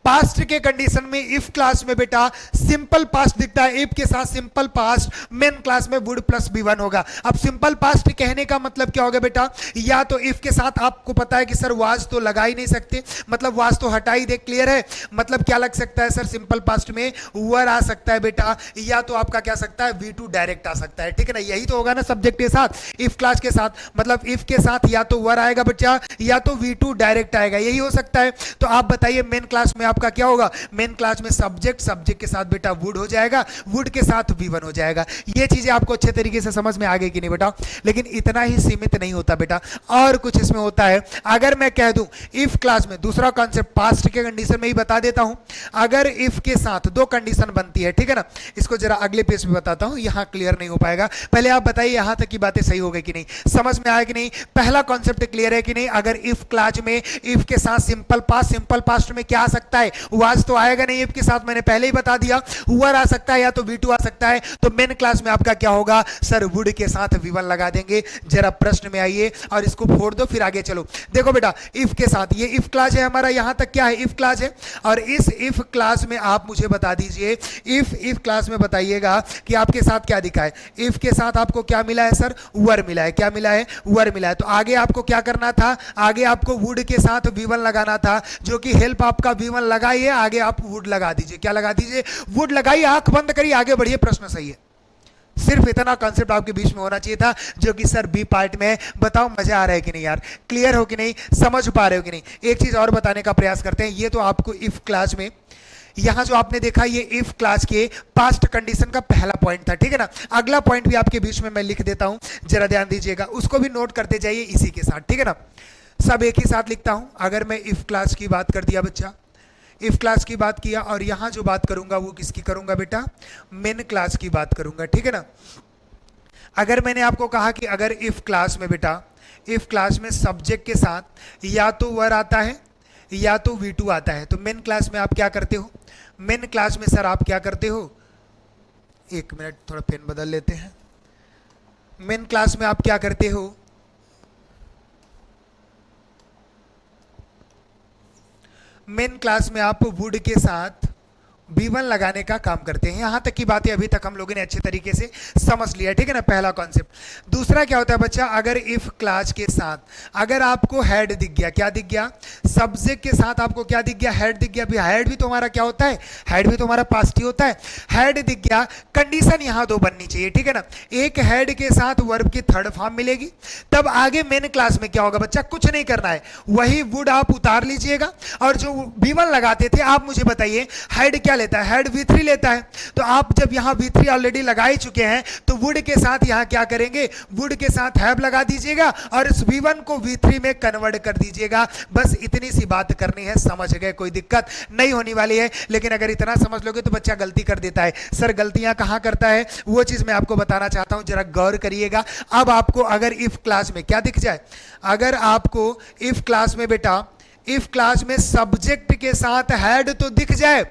पास्ट के कंडीशन में इफ क्लास में बेटा सिंपल पास्ट दिखता है, इफ के साथ सिंपल पास्ट, मेन क्लास में वुड प्लस B1 होगा। अब सिंपल पास्ट कहने का मतलब क्या होगा बेटा, या तो इफ के साथ आपको पता है कि सर वाज तो लगा ही नहीं सकते, मतलब वाज तो हटा ही दे, क्लियर है। मतलब क्या लग सकता है सर, सिंपल पास्ट में वर आ सकता है बेटा, या तो आपका क्या सकता है V2 डायरेक्ट आ सकता है, ठीक है ना। यही तो होगा ना सब्जेक्ट के साथ, इफ क्लास के साथ, मतलब इफ के साथ या तो वर आएगा बच्चा या तो V2 डायरेक्ट आएगा, यही हो सकता है। तो आप बताइए मेन क्लास में आपका क्या होगा, मेन क्लास में सब्जेक्ट, सब्जेक्ट के साथ बेटा वुड हो जाएगा, वुड के साथ V1 हो जाएगा। ये चीजें आपको अच्छे तरीके से समझ में आ गई कि नहीं बेटा। लेकिन इतना ही सीमित नहीं होता बेटा, और कुछ इसमें होता है। अगर मैं कह दूं इफ क्लास में, दूसरा कॉन्सेप्ट पास्ट के कंडीशन में ही बता देता हूं, अगर इफ के साथ दो कंडीशन बनती है, ठीक है ना। इसको जरा अगले पेज पे बताता हूं, यहां क्लियर नहीं हो पाएगा। पहले आप बताइए यहां तक की बातें सही हो गई कि नहीं, समझ में आया कि नहीं, पहला कॉन्सेप्ट क्लियर है कि नहीं। अगर इफ क्लास में इफ के साथ सिंपल पास्ट, सिंपल पास्ट में क्या आ सकता है, वाज तो आएगा नहीं, इफ के साथ मैंने पहले ही बता दिया, वर आ सकता है या तो V2 आ सकता है। तो मेन क्लास में आपका क्या होगा सर, वुड के साथ V1 लगा देंगे। जरा प्रश्न में आइए और इसको फोड़ दो, फिर आगे चलो। देखो बेटा इफ के साथ, ये इफ क्लास है हमारा, यहां तक क्या है, इफ क्लास है। और इस इफ क्लास में आप मुझे बता दीजिए, इफ क्लास में बताइएगा कि आपके साथ क्या दिखा है। इफ के साथ आपको क्या मिला है सर, वर मिला है। क्या मिला है, वर मिला है। तो आगे आपको क्या करना था, आगे आपको वुड के साथ V1 लगाना था, जो कि हेल्प आपका V1 लगाइए, आगे आप वुड लगा दीजिए। क्या लगा दीजिए, वुड लगाइए, आंख बंद करिए, आगे बढ़िए, प्रश्न सही है। सिर्फ इतना कॉन्सेप्ट आपके बीच में होना चाहिए था, जो कि सर बी पार्ट में है। बताओ मजा आ रहा है कि नहीं यार, क्लियर हो कि नहीं, समझ पा रहे हो कि नहीं। एक चीज और बताने का प्रयास करते हैं, ये तो आपको इफ क्लास में, यहां जो आपने देखा ये इफ क्लास के पास्ट कंडीशन का पहला पॉइंट था, ठीक है ना। अगला पॉइंट भी आपके बीच में मैं लिख देता हूं, जरा ध्यान दीजिएगा, उसको भी नोट करते जाइए इसी के साथ, ठीक है ना। सब एक ही साथ लिखता हूं। अगर मैं इफ क्लास की बात कर दिया बच्चा, इफ क्लास की बात किया, और यहां जो बात करूंगा वो किसकी करूंगा बेटा, मेन क्लास की बात करूंगा, ठीक है ना। अगर मैंने आपको कहा कि अगर इफ क्लास में बेटा, इफ क्लास में सब्जेक्ट के साथ या तो वर आता है या तो V2 आता है, तो मेन क्लास में आप क्या करते हो, मेन क्लास में सर आप क्या करते हो, एक मिनट थोड़ा पेन बदल लेते हैं। मेन क्लास में आप क्या करते हो, मेन क्लास में आप वुड के साथ B1 लगाने का काम करते हैं। यहां तक की बातें अभी तक हम लोगों ने अच्छे तरीके से समझ लिया, ठीक है ना, पहला कॉन्सेप्ट। दूसरा क्या होता है बच्चा, अगर इफ क्लास के साथ अगर आपको हेड दिख गया, क्या दिख गया, सब्जेक्ट के साथ आपको क्या दिख गया, हेड दिख गया। भी हेड भी तो हमारा क्या होता है, हेड भी तो हमारा पास्ट ही होता है। हेड दिख गया, कंडीशन यहां दो बननी चाहिए, ठीक है ना। एक हेड के साथ वर्ब की थर्ड फॉर्म मिलेगी, तब आगे मेन क्लास में क्या होगा बच्चा, कुछ नहीं करना है, वही वुड आप उतार लीजिएगा। और जो B1 लगाते थे, आप मुझे बताइए हेड क्या लेता है, हेड V3 लेता है। तो आप जब यहां V3 ऑलरेडी लगा ही चुके हैं, तो वुड के साथ यहां क्या करेंगे, वुड के साथ हैव लगा दीजिएगा और इस V1 को V3 में कन्वर्ट कर दीजिएगा। बस इतनी सी बात करनी है, समझ गए, कोई दिक्कत नहीं होने वाली है। लेकिन अगर इतना समझ लोगे तो बच्चा गलती कर देता है। सर गलतियां कहां करता है, वो चीज मैं आपको बताना चाहता हूं, जरा गौर करिएगा। अब आपको अगर इफ क्लास में क्या दिख जाए, अगर आपको इफ क्लास में बेटा, इफ क्लास में सब्जेक्ट के साथ हेड तो दिख जाए,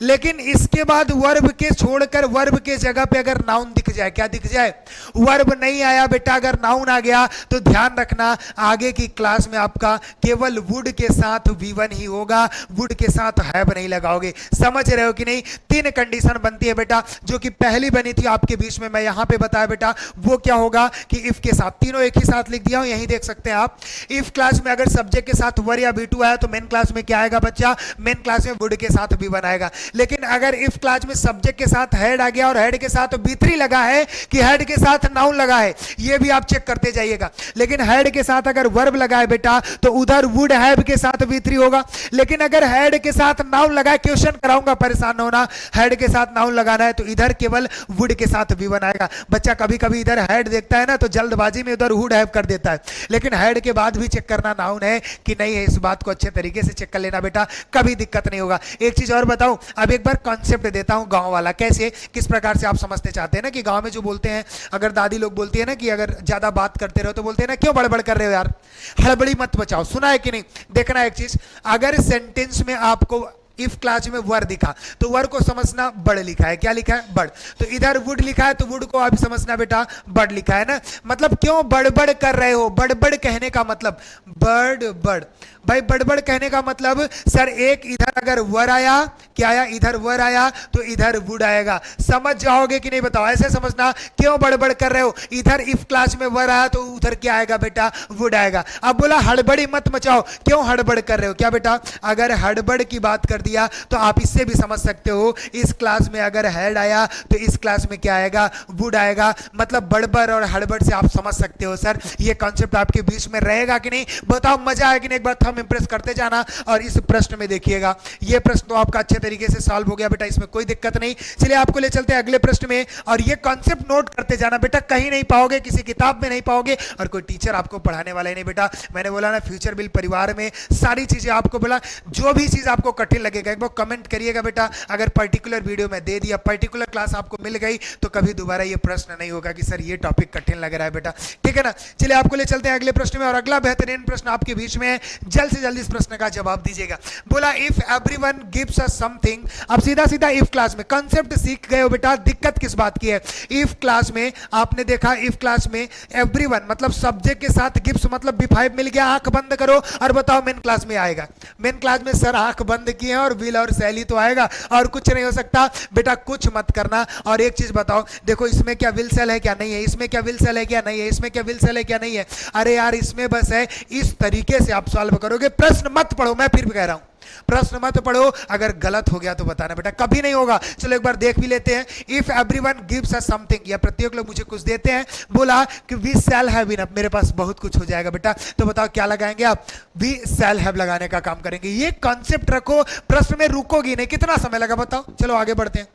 लेकिन इसके बाद वर्ब के छोड़कर वर्ब के जगह पे अगर नाउन दिख जाए, क्या दिख जाए, वर्ब नहीं आया बेटा, अगर नाउन आ गया तो ध्यान रखना आगे की क्लास में आपका केवल वुड के साथ V1 ही होगा, वुड के साथ हैव नहीं लगाओगे। समझ रहे हो कि नहीं। तीन कंडीशन बनती है बेटा, जो कि पहली बनी थी आपके बीच में, मैं यहां पे बताया बेटा, वो क्या होगा कि इफ के साथ, तीनों एक ही साथ लिख दिया हूं, यही देख सकते हैं आप। इफ क्लास में अगर सब्जेक्ट के साथ वर या V2 आया तो मेन क्लास में क्या आएगा बच्चा, मेन क्लास में वुड के साथ V1 आएगा। लेकिन अगर इफ क्लास में सब्जेक्ट के साथ हेड आ गया और हेड के साथ बी3 लगा है कि हेड के साथ नाउन लगा है, ये भी आप चेक करते जाइएगा। लेकिन हेड के साथ अगर वर्ब लगा है बेटा तो उधर वुड हैव के साथ बी3 होगा। लेकिन अगर हेड के साथ नाउन लगा है, क्वेश्चन कराऊंगा, परेशान होना, हेड के साथ नाउन लगाना है तो इधर केवल वुड के साथ V1 आएगा। बच्चा कभी कभी इधर हेड देखता है ना तो जल्दबाजी में उधर वुड हैव कर देता है, लेकिन हेड के बाद भी चेक करना नाउन है कि नहीं है, इस बात को अच्छे तरीके से चेक कर लेना बेटा, कभी दिक्कत नहीं होगा। एक चीज और बताऊं, अब एक बार कॉन्सेप्ट देता हूं गांव वाला, कैसे किस प्रकार से आप समझते चाहते हैं ना कि गांव में जो बोलते हैं, अगर दादी लोग बोलती है ना कि अगर ज्यादा बात करते रहो तो बोलते हैं ना क्यों बड़बड़ कर रहे हो यार, हड़बड़ी मत बचाओ। सुना है कि नहीं? देखना एक चीज, अगर सेंटेंस में आपको इफ क्लास में वर दिखा तो वर को समझना बड़ लिखा है, क्या लिखा है? बड़। तो इधर वुड लिखा है तो वुड को आप समझना बेटा बड़ लिखा है ना। मतलब क्यों बड़बड़ कर रहे हो? बड़बड़ कहने का मतलब बड़ भाई, बड़बड़ कहने का मतलब सर एक इधर अगर वर आया, क्या आया? इधर वर आया तो इधर वुड आएगा। समझ जाओगे कि नहीं बताओ? ऐसे समझना, क्यों बड़बड़ कर रहे हो? इधर इफ क्लास में वर आया तो उधर क्या आएगा बेटा? वुड आएगा। अब बोला हड़बड़ी मत मचाओ, क्यों हड़बड़ कर रहे हो? क्या बेटा? अगर हड़बड़ की बात कर दिया तो आप इससे भी समझ सकते हो, इस क्लास में अगर हेड आया तो इस क्लास में क्या आएगा? वुड आएगा। मतलब बड़बड़ और हड़बड़ से आप समझ सकते हो सर, ये कॉन्सेप्ट आपके बीच में रहेगा कि नहीं? बताओ मजा आएगा कि नहीं? एक बार थंब इंप्रेस करते जाना। और इस प्रश्न में देखिएगा, ये प्रश्न तो आपका अच्छे तरीके से सॉल्व हो गया बेटा, इसमें कोई दिक्कत नहीं। चलिए आपको ले चलते हैं अगले प्रश्न में, और ये कॉन्सेप्ट नोट करते जाना बेटा, कहीं नहीं पाओगे, किसी किताब में नहीं पाओगे, और कोई टीचर आपको पढ़ाने वाला ही नहीं बेटा। मैंने बोला ना फ्यूचर बिल परिवार में सारी चीजें आपको बोला, जो भी चीज आपको कठिन लगेगा एक बार कमेंट करिएगा बेटा। अगर पर्टिकुलर वीडियो में दे दिया, पर्टिकुलर क्लास आपको मिल गई तो कभी दोबारा ये प्रश्न नहीं होगा कि सर ये टॉपिक कठिन लग रहा है बेटा, ठीक है ना। चलिए आपको ले चलते हैं अगले प्रश्न में, और अगला बेहतरीन प्रश्न आपके बीच में है, जल्द से जल्द इस प्रश्न का जवाब दीजिएगा। बोला if everyone gives us something. अब सीधा सीधा इफ क्लास में कॉन्सेप्ट सीख गए हो बेटा, दिक्कत किस बात की है? इफ क्लास में आपने देखा, इफ क्लास में एवरीवन मतलब सब्जेक्ट के साथ गिव्स मतलब B5 मिल गया, आंख बंद करो और बताओ मेन क्लास में आएगा। मेन क्लास में सर आंख बंद किए हैं और विल और शैली तो आएगा और कुछ नहीं हो सकता बेटा, कुछ मत करना। और एक चीज बताओ, देखो इसमें क्या विल सेल है क्या नहीं है, इसमें क्या विल सेल है क्या नहीं है, इसमें क्या विल सेल है क्या नहीं है। अरे यार इसमें बस है, इस तरीके से आप सॉल्व करोगे। प्रश्न मत पढ़ो, मैं फिर भी कह रहा हूं प्रश्न मत पढ़ो, अगर गलत हो गया तो बताना बेटा, कभी नहीं होगा। चलो एक बार देख भी लेते हैं। If everyone gives us something, या प्रत्येक लोग मुझे कुछ देते हैं, बोला कि वी शैल हैव इनफ, मेरे पास बहुत कुछ हो जाएगा बेटा, तो बताओ क्या लगाएंगे आप? वी शैल हैव लगाने का काम करेंगे। ये कॉन्सेप्ट रखो, प्रश्न में रुकोगी नहीं। कितना समय लगा बताओ? चलो आगे बढ़ते हैं।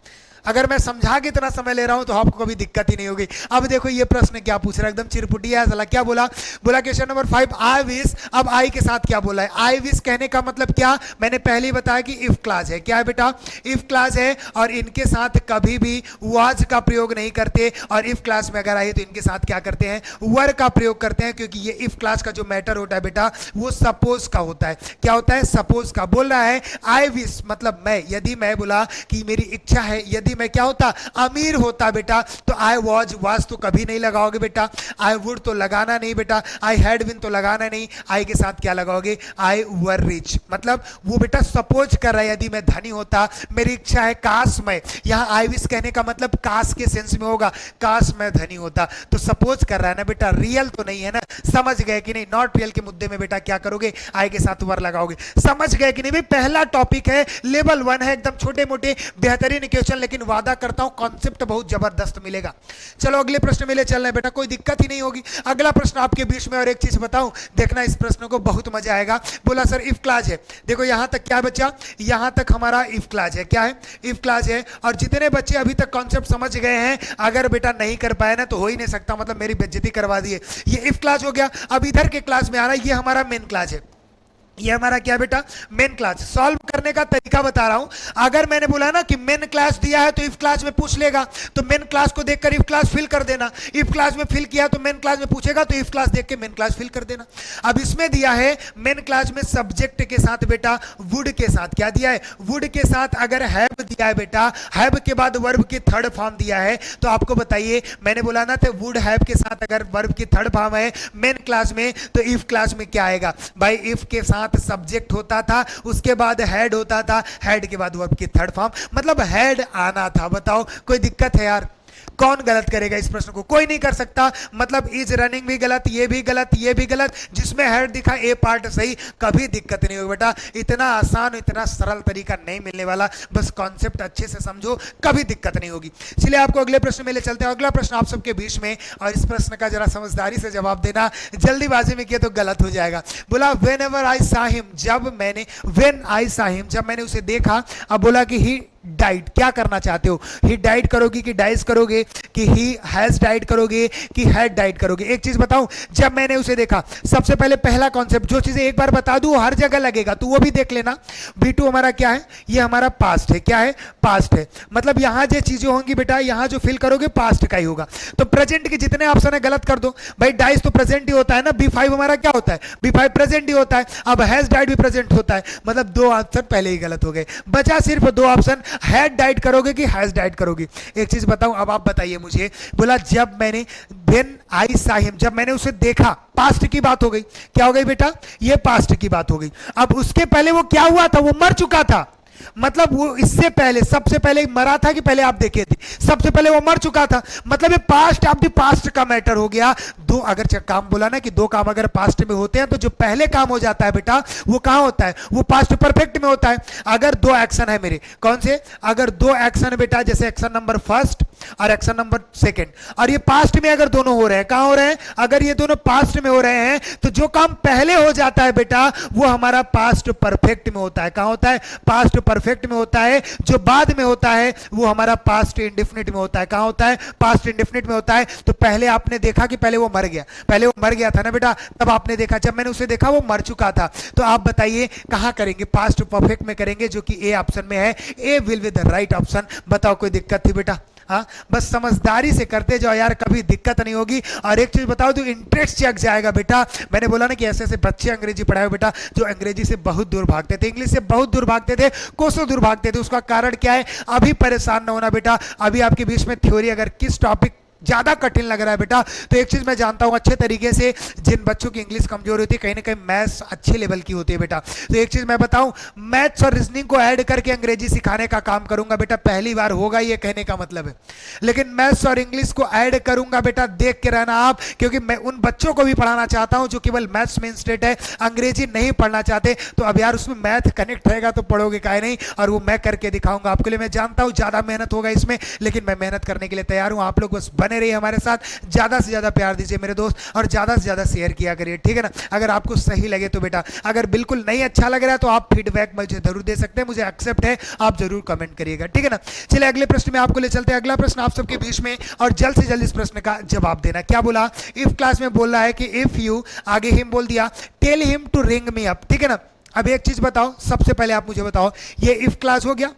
अगर मैं समझा के इतना समय ले रहा हूं तो आपको कभी दिक्कत ही नहीं होगी। अब देखो ये प्रश्न क्या पूछ रहा है, एकदम चिरपुटिया है साला। क्या बोला? बोला क्वेश्चन नंबर 5 आई विश। अब आई के साथ क्या बोला है? आई विश कहने का मतलब क्या? मैंने पहले ही बताया कि इफ क्लास है। क्या है बेटा? इफ क्लास है, और इनके साथ कभी भी वाज का प्रयोग नहीं करते, और इफ क्लास में अगर आए तो इनके साथ क्या करते हैं? वर का प्रयोग करते हैं, क्योंकि ये इफ क्लास का जो मैटर होता है बेटा वो सपोज का होता है। क्या होता है? सपोज का। बोल रहा है आई विश मतलब मैं, यदि मैं बोला कि मेरी इच्छा है, यदि मैं क्या होता? अमीर होता बेटा, तो आई वाज तो कभी नहीं लगाओगे बेटा, आई वुड तो लगाना नहीं बेटा, आई हैड बीन तो लगाना नहीं, आई के साथ क्या लगाओगे? आई वर रिच। मतलब वो बेटा सपोज कर रहा है, यदि मैं धनी होता, मेरी इच्छा है काश मैं, यहां आई विश कहने का मतलब काश के सेंस में होगा, काश मैं धनी होता, तो सपोज कर रहा है ना बेटा, रियल तो नहीं है ना। समझ गए कि नहीं? नॉट रियल के मुद्दे में बेटा क्या करोगे? आई के साथ वर लगाओगे। समझ गए कि नहीं भाई? पहला टॉपिक है, लेवल 1 है, एकदम छोटे मोटे बेहतरीन क्वेश्चन, लेकिन वादा करता हूं कॉन्सेप्ट बहुत जबरदस्त मिलेगा। चलो अगले प्रश्न में ले चलना है बेटा, कोई दिक्कत ही नहीं होगी। अगला प्रश्न आपके बीच में, और एक चीज बताऊं, देखना इस प्रश्न को बहुत मजा आएगा। बोला सर इफ क्लास है, देखो यहां तक क्या है बच्चा? यहां तक हमारा इफ क्लास है। क्या है? इफ क्लास है। और जितने बच्चे अभी तक कॉन्सेप्ट समझ गए हैं, अगर बेटा नहीं कर पाए ना तो हो ही नहीं सकता, मतलब मेरी बेइज्जती करवा दी है। ये इफ क्लास हो गया। अब इधर के क्लास में आ रहा है, ये हमारा मेन क्लास है। ये हमारा क्या बेटा? Main class. सॉल्व करने का तरीका बता रहा हूं। अगर मैंने बोला ना कि मेन क्लास दिया है तो इफ क्लास में पूछ लेगा, तो मेन क्लास को देखकर इफ क्लास फिल कर देना। इफ क्लास में फिल किया तो मेन क्लास में पूछेगा तो इफ क्लास देख के मेन क्लास फिल कर देना। अब इसमें दिया है मेन क्लास में सब्जेक्ट के साथ बेटा वुड के साथ, क्या दिया है? वुड के साथ अगर हैव दिया है बेटा, हैव के बाद वर्ब की थर्ड फॉर्म दिया है, तो आपको बताइए, मैंने बोला ना तो वुड हैव के साथ अगर वर्ब की थर्ड फॉर्म है मेन क्लास में, तो इफ क्लास में क्या आएगा भाई? इफ के साथ सब्जेक्ट होता था, उसके बाद हेड होता था, हेड के बाद वर्ब की थर्ड फॉर्म, मतलब हेड आना था। बताओ कोई दिक्कत है यार? कौन गलत करेगा इस प्रश्न को? कोई नहीं कर सकता। मतलब इज रनिंग भी गलत, ये भी गलत, ये भी गलत, जिसमें हेड दिखा ए पार्ट सही, कभी दिक्कत नहीं होगी बेटा। इतना आसान, इतना सरल तरीका नहीं मिलने वाला, बस कॉन्सेप्ट अच्छे से समझो, कभी दिक्कत नहीं होगी। चलिए आपको अगले प्रश्न में ले चलते हैं। अगला प्रश्न आप सबके बीच में, और इस प्रश्न का जरा समझदारी से जवाब देना, जल्दीबाजी में किया तो गलत हो जाएगा। बोला वेन एवर आई सा हिम, जब मैंने, वेन आई सा हिम, जब मैंने उसे देखा। अब बोला कि ही डाइड, क्या करना चाहते हो? ही डाइड करोगे कि डाइज करोगे, कि ही हैज डाइड करोगे कि हैड डाइड करोगे? एक चीज बताऊं, जब मैंने उसे देखा, सबसे पहले पहला कॉन्सेप्ट, जो चीजें एक बार बता दूं हर जगह लगेगा, तो वो भी देख लेना। B2 हमारा क्या है? ये हमारा पास्ट है। क्या है? पास्ट है। मतलब यहां जो चीजें होंगी बेटा, यहां जो फिल करोगे पास्ट का ही होगा। तो प्रेजेंट के जितने ऑप्शन है गलत कर दो भाई। डाइज तो प्रेजेंट ही होता है ना, B5 हमारा क्या होता है? B5 प्रेजेंट ही होता है। अब हैज डाइड भी प्रेजेंट होता है, मतलब दो आंसर पहले ही गलत हो गए। बचा सिर्फ दो ऑप्शन, हैड डाइड करोगे कि हैज डाइड करोगे? एक चीज बताऊं, अब आप बताइए मुझे। बोला जब मैंने, व्हेन आई सा हिम, जब मैंने उसे देखा, पास्ट की बात हो गई। क्या हो गई बेटा? ये पास्ट की बात हो गई। अब उसके पहले वो क्या हुआ था? वो मर चुका था। मतलब वो इससे पहले, सबसे पहले मरा था कि पहले आप देखे थे? सबसे पहले वो मर चुका था। मतलब ये पास्ट ऑफ द पास्ट का मैटर हो गया। दो अगर काम बोला ना कि दो काम अगर पास्ट में होते हैं, तो जो पहले काम हो जाता है बेटा, वो कहां होता है? वो पास्ट परफेक्ट में होता है। अगर दो एक्शन है मेरे, कौन से? अगर दो एक्शन बेटा, जैसे एक्शन नंबर फर्स्ट और एक्शन नंबर सेकेंड, और ये पास्ट में अगर दोनों हो रहे हैं, कहां हो रहे हैं? अगर ये दोनों पास्ट में हो रहे हैं, तो जो काम पहले हो जाता है बेटा, वो हमारा पास्ट परफेक्ट में होता है। कहां होता है? पास्ट परफेक्ट में होता है। जो बाद में होता है वो हमारा पास्ट इंडेफिनिट में होता है। कहां होता है? पास्ट इंडेफिनिट में होता है। तो पहले आपने देखा कि पहले वो मर गया, पहले वो मर गया था ना बेटा, तब आपने देखा। जब मैंने उसे देखा वो मर चुका था। तो आप बताइए कहां करेंगे? पास्ट परफेक्ट में करेंगे, जो कि ए ऑप्शन में है। A will be the right option. बताओ कोई दिक्कत थी बेटा? हाँ, बस समझदारी से करते जाओ यार, कभी दिक्कत नहीं होगी। और एक चीज बताओ, तो इंटरेस्ट चेक जाएगा बेटा। मैंने बोला ना कि ऐसे ऐसे बच्चे अंग्रेजी पढ़ाए बेटा, जो अंग्रेजी से बहुत दूर भागते थे, इंग्लिश से बहुत दूर भागते थे, कोसों दूर भागते थे। उसका कारण क्या है? अभी परेशान ना होना बेटा। अभी आपके बीच में थ्योरी, अगर किस टॉपिक ज्यादा कठिन लग रहा है बेटा, तो एक चीज मैं जानता हूं अच्छे तरीके से, जिन बच्चों की इंग्लिश कमजोर होती है, कहीं ना कहीं मैथ्स अच्छे लेवल की होती है बेटा। तो एक चीज मैं बताऊं, मैथ्स और रीजनिंग को ऐड करके अंग्रेजी सिखाने का काम करूंगा बेटा। पहली बार होगा, ये कहने का मतलब है। लेकिन मैथ्स और इंग्लिश को ऐड करूंगा बेटा, देख के रहना आप, क्योंकि मैं उन बच्चों को भी पढ़ाना चाहता हूं जो केवल मैथ्स में इंस्टेड है, अंग्रेजी नहीं पढ़ना चाहते। तो अब यार उसमें मैथ कनेक्ट रहेगा तो पढ़ोगे काहे नहीं, और वो मैं करके दिखाऊंगा आपके लिए। मैं जानता हूं ज्यादा मेहनत होगा इसमें, लेकिन मैं मेहनत करने के लिए तैयार हूं। आप लोग बस बने रहिए हमारे साथ, ज्यादा से ज्यादा प्यार दीजिए मेरे दोस्त, और ज्यादा से ज्यादा शेयर किया करिए, ठीक है ना? अगर आपको सही लगे तो बेटा, अगर बिल्कुल नहीं अच्छा लग रहा है तो आप फीडबैक मुझे जरूर दे सकते हैं, मुझे एक्सेप्ट है, आप जरूर कमेंट करिएगा, ठीक है ना? चलिए अगले प्रश्न में आपको ले चलते हैं। अगला प्रश्न आप सबके बीच में, और जल्द से जल्द इस प्रश्न का जवाब देना। क्या बोला? इफ क्लास में बोल रहा है कि इफ यू, आगे हिम बोल दिया, tell him to ring me up, ठीक है ना? अब एक चीज बताओ, सबसे पहले आप मुझे बताओ, ये इफ क्लास हो गया।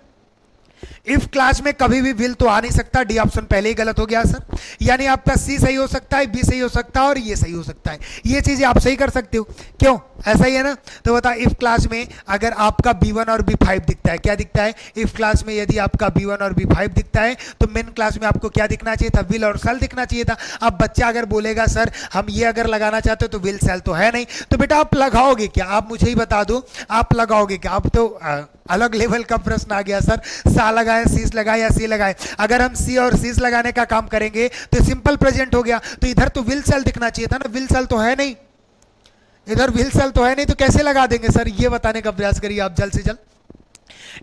इफ क्लास में कभी भी विल तो आ नहीं सकता, डी ऑप्शन पहले ही गलत हो गया सर। यानी आपका सी सही हो सकता है, बी सही हो सकता है, और ये सही हो सकता है। ये चीजें आप सही कर सकते हो, क्यों? ऐसा ही है ना? तो बता, इफ क्लास में अगर आपका B1 और B5 दिखता है, क्या दिखता है? इफ क्लास में यदि आपका B1 और B5 दिखता है, तो मेन क्लास में आपको क्या दिखना चाहिए था? विल और सेल दिखना चाहिए था। अब बच्चा अगर बोलेगा सर हम ये अगर लगाना चाहते हो तो विल सेल तो है नहीं, तो बेटा आप लगाओगे क्या? आप मुझे ही बता दो, आप लगाओगे क्या? आप तो अलग लेवल का प्रश्न आ गया सर। सा लगाए, सीस लगाए या सी लगाए? अगर हम सी और सीस लगाने का काम करेंगे तो सिंपल प्रेजेंट हो गया, तो इधर तो विल सेल दिखना चाहिए था ना, विल सेल तो है नहीं, इधर विल सेल तो है नहीं, तो कैसे लगा देंगे सर? ये बताने का प्रयास करिए आप जल्द से जल्द।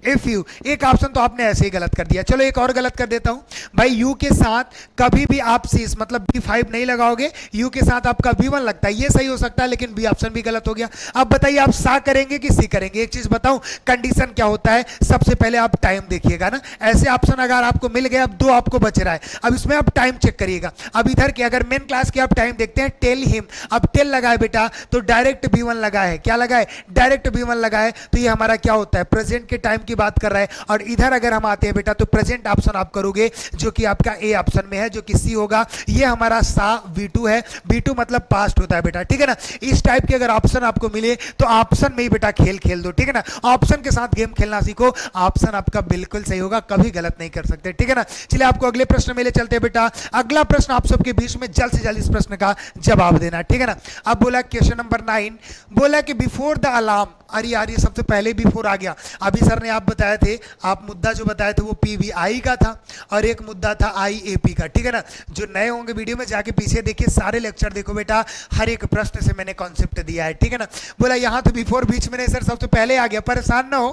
इफ यू, एक ऑप्शन तो आपने ऐसे ही गलत कर दिया। चलो एक और गलत कर देता हूं भाई, यू के साथ कभी भी आप सीस मतलब B5 नहीं लगाओगे, यू के साथ आपका B1 लगता है, ये सही हो सकता है, लेकिन बी ऑप्शन भी गलत हो गया। अब बताइए आप सा करेंगे कि सी करेंगे? एक चीज बताऊं, कंडीशन क्या होता है, सबसे पहले आप टाइम देखिएगा ना। ऐसे ऑप्शन अगर आपको मिल गए, अब दो आपको बच रहा है, अब इसमें आप टाइम चेक करिएगा। अब इधर के अगर मेन क्लास के आप टाइम देखते हैं, टेल हिम, अब टेल लगाए बेटा तो डायरेक्ट B1 लगा है। क्या लगा है? डायरेक्ट B1 लगा है, तो ये हमारा क्या होता है? प्रेजेंट के टाइम की बात कर रहा है। और इधर अगर हम आते हैं बेटा, तो प्रेजेंट ऑप्शन आप करोगे, जो कि आपका ए ऑप्शन में है, जो कि सी होगा। ये हमारा सा V2 है, B2 मतलब पास्ट होता है बेटा, ठीक है ना? इस टाइप के अगर ऑप्शन आपको मिले तो ऑप्शन में ही बेटा खेल खेल दो, ठीक है ना? ऑप्शन के साथ गेम खेलना सीखो, ऑप्शन आपका बिल्कुल सही होगा, कभी गलत नहीं कर सकते, ठीक है ना? चलिए आपको अगले प्रश्न में ले चलते हैं बेटा। अगला प्रश्न आप सबके बीच में, जल्द से जल्द इस प्रश्न का जवाब देना, ठीक है ना? अब बोला क्वेश्चन नंबर 9, बोला कि बिफोर द अलार्म, अरे यार ये सबसे पहले बिफोर आ गया। अभी सर ने में आप बताए थे, आप मुद्दा जो बताए थे वो पीवीआई का था और एक मुद्दा था आईएपी का, ठीक है ना। जो नए होंगे वीडियो में जाके पीछे देखिए, सारे लेक्चर देखो बेटा, हर एक प्रश्न से मैंने कॉन्सेप्ट दिया है, ठीक है ना। बोला यहाँ तो बिफोर बीच में नहीं सर, सबसे पहले आ गया, परेशान ना हो।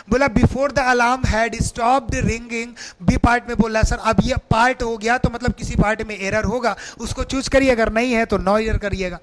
बोला before the alarm had stopped ringing, B part में बोल रहा है सर अब ये पार्ट हो गया तो मतलब किसी पार्ट में एरर होगा, उसको चूज करिए, अगर नहीं है तो नो एरर करिएगा।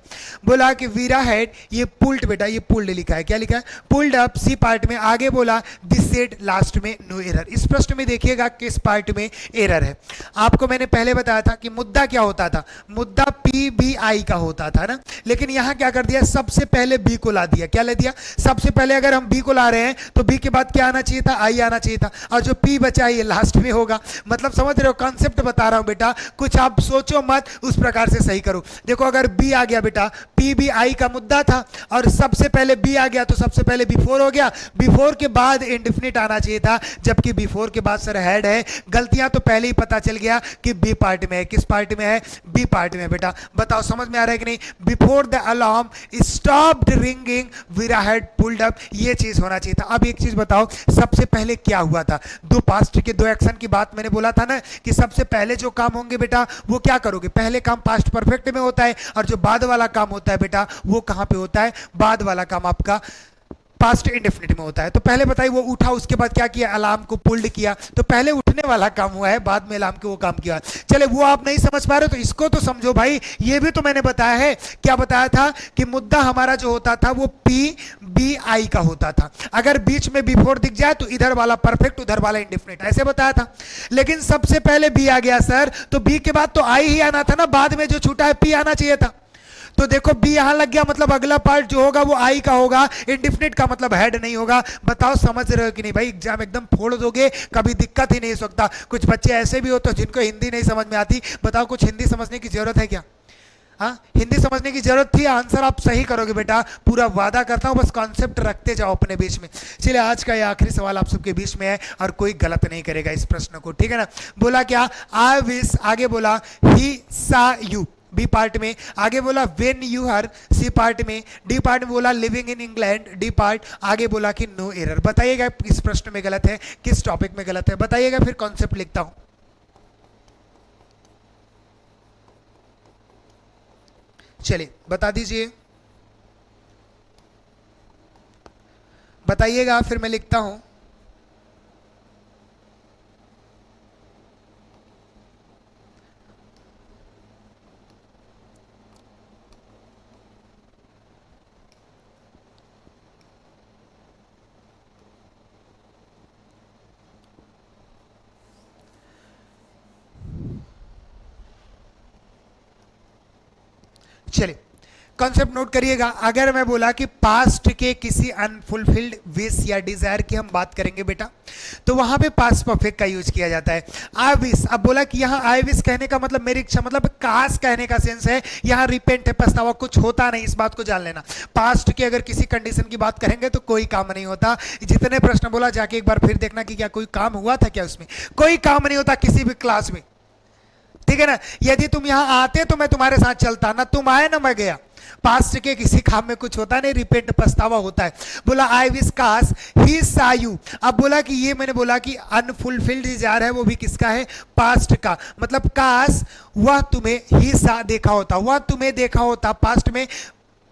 बोला कि वीरा हैड, ये पुल्ड बेटा, ये पुल्ड लिखा है, क्या लिखा है, पुल्ड अप, सी पार्ट में। आगे बोला दिस सेड, लास्ट में नो एरर। इस प्रश्न में देखिएगा किस पार्ट में एरर है। आपको मैंने पहले बताया था कि मुद्दा क्या होता था, मुद्दा पीबीआई का होता था ना, लेकिन यहां क्या कर दिया, सबसे पहले बी को ला दिया। क्या ले दिया, सबसे पहले अगर हम बी को ला रहे हैं तो बी के बाद क्या आना चाहिए था, आई आना चाहिए था, और जो पी बचा है ये लास्ट में होगा। मतलब समझ रहे हो, कॉन्सेप्ट बता रहा हूं बेटा, कुछ आप सोचो मत, उस प्रकार से सही करो। देखो अगर बी आ गया बेटा, पीबीआई का मुद्दा था और सबसे पहले बी आ गया तो सबसे पहले बिफोर हो गया, बिफोर के बाद इंडेफिनिट आना चाहिए था, जबकि बिफोर के बाद सर हैड है। गलतियां तो पहले ही पता चल गया कि बी पार्ट में है। किस पार्ट में है, बी पार्ट में। बेटा बताओ समझ में आ रहा है कि नहीं, before the alarm stopped ringing Veera had pulled up, ये चीज होना चाहिए था। अब एक चीज बताओ, सबसे पहले क्या हुआ था, दो पास्ट के दो एक्शन की बात मैंने बोला था ना कि सबसे पहले जो काम होंगे बेटा वो क्या करोगे, पहले काम पास्ट परफेक्ट में होता है और जो बाद वाला काम होता है बेटा वो कहां पे होता है, बाद वाला काम आपका पास्ट इंडेफिनिट में होता है। तो पहले बताइए वो उठा, उसके बाद क्या किया, अलार्म को पुल्ड किया, तो पहले उठने वाला काम हुआ है, बाद में अलार्म के वो काम किया। चले वो आप नहीं समझ पा रहे तो इसको तो समझो भाई, ये भी तो मैंने बताया है। क्या बताया था कि मुद्दा हमारा जो होता था वो पी बी आई का होता था, अगर बीच में बिफोर दिख जाए तो इधर वाला परफेक्ट उधर वाला इंडेफिनिट, ऐसे बताया था। लेकिन सबसे पहले बी आ गया सर, तो बी के बाद तो आई ही आना था ना, बाद में जो छूटा है पी आना चाहिए था। तो देखो बी यहां लग गया, मतलब अगला पार्ट जो होगा वो आई का होगा, इंडेफिनिट का मतलब हेड नहीं होगा। बताओ समझ रहे हो कि नहीं भाई, एग्जाम एकदम फोड़ दोगे, कभी दिक्कत ही नहीं हो सकता। कुछ बच्चे ऐसे भी हो तो जिनको हिंदी नहीं समझ में आती, बताओ कुछ हिंदी समझने की जरूरत है क्या, हाँ हिंदी समझने की जरूरत थी, आंसर आप सही करोगे बेटा, पूरा वादा करता हूं, बस कॉन्सेप्ट रखते जाओ अपने बीच में। चलिए आज का ये आखिरी सवाल आप सबके बीच में है और कोई गलत नहीं करेगा इस प्रश्न को, ठीक है ना। बोला क्या, आई विश, आगे बोला ही सा यू, बी पार्ट में। आगे बोला when you hear, C part में। डी पार्ट में बोला living in England, D part. आगे बोला कि नो एरर। बताइएगा किस प्रश्न में गलत है, किस टॉपिक में गलत है, बताइएगा, फिर कॉन्सेप्ट लिखता हूं। चलिए बता दीजिए, बताइएगा फिर मैं लिखता हूं। चलिए कॉन्सेप्ट नोट करिएगा। अगर मैं बोला कि पास्ट के किसी अनफुलफिल्ड विश या डिजायर की हम बात करेंगे बेटा, तो वहां पे पास्ट परफेक्ट का यूज किया जाता है। आई विश, अब बोला कि यहाँ आई विश कहने का मतलब मेरी इच्छा, मतलब काश कहने का सेंस है, यहाँ रिपेंट है, पछतावा कुछ होता नहीं, इस बात को जान लेना। पास्ट के अगर किसी कंडीशन की बात करेंगे तो कोई काम नहीं होता। जितने प्रश्न बोला जाके एक बार फिर देखना कि क्या कोई काम हुआ था क्या, उसमें कोई काम नहीं होता किसी भी क्लास में, ठीक है ना। यदि तुम यहां आते तो मैं तुम्हारे साथ चलता, ना तुम आए ना मैं गया। पास्ट के किसी काम में कुछ होता नहीं, रिपेंट पछतावा होता है। बोला आई विश काश ही सा यू। अब बोला कि ये मैंने बोला कि अनफुलफिल्ड डिजायर है, वो भी किसका है, पास्ट का। मतलब काश वह तुम्हें ही सा देखा होता, वह तुम्हें देखा होता पास्ट में।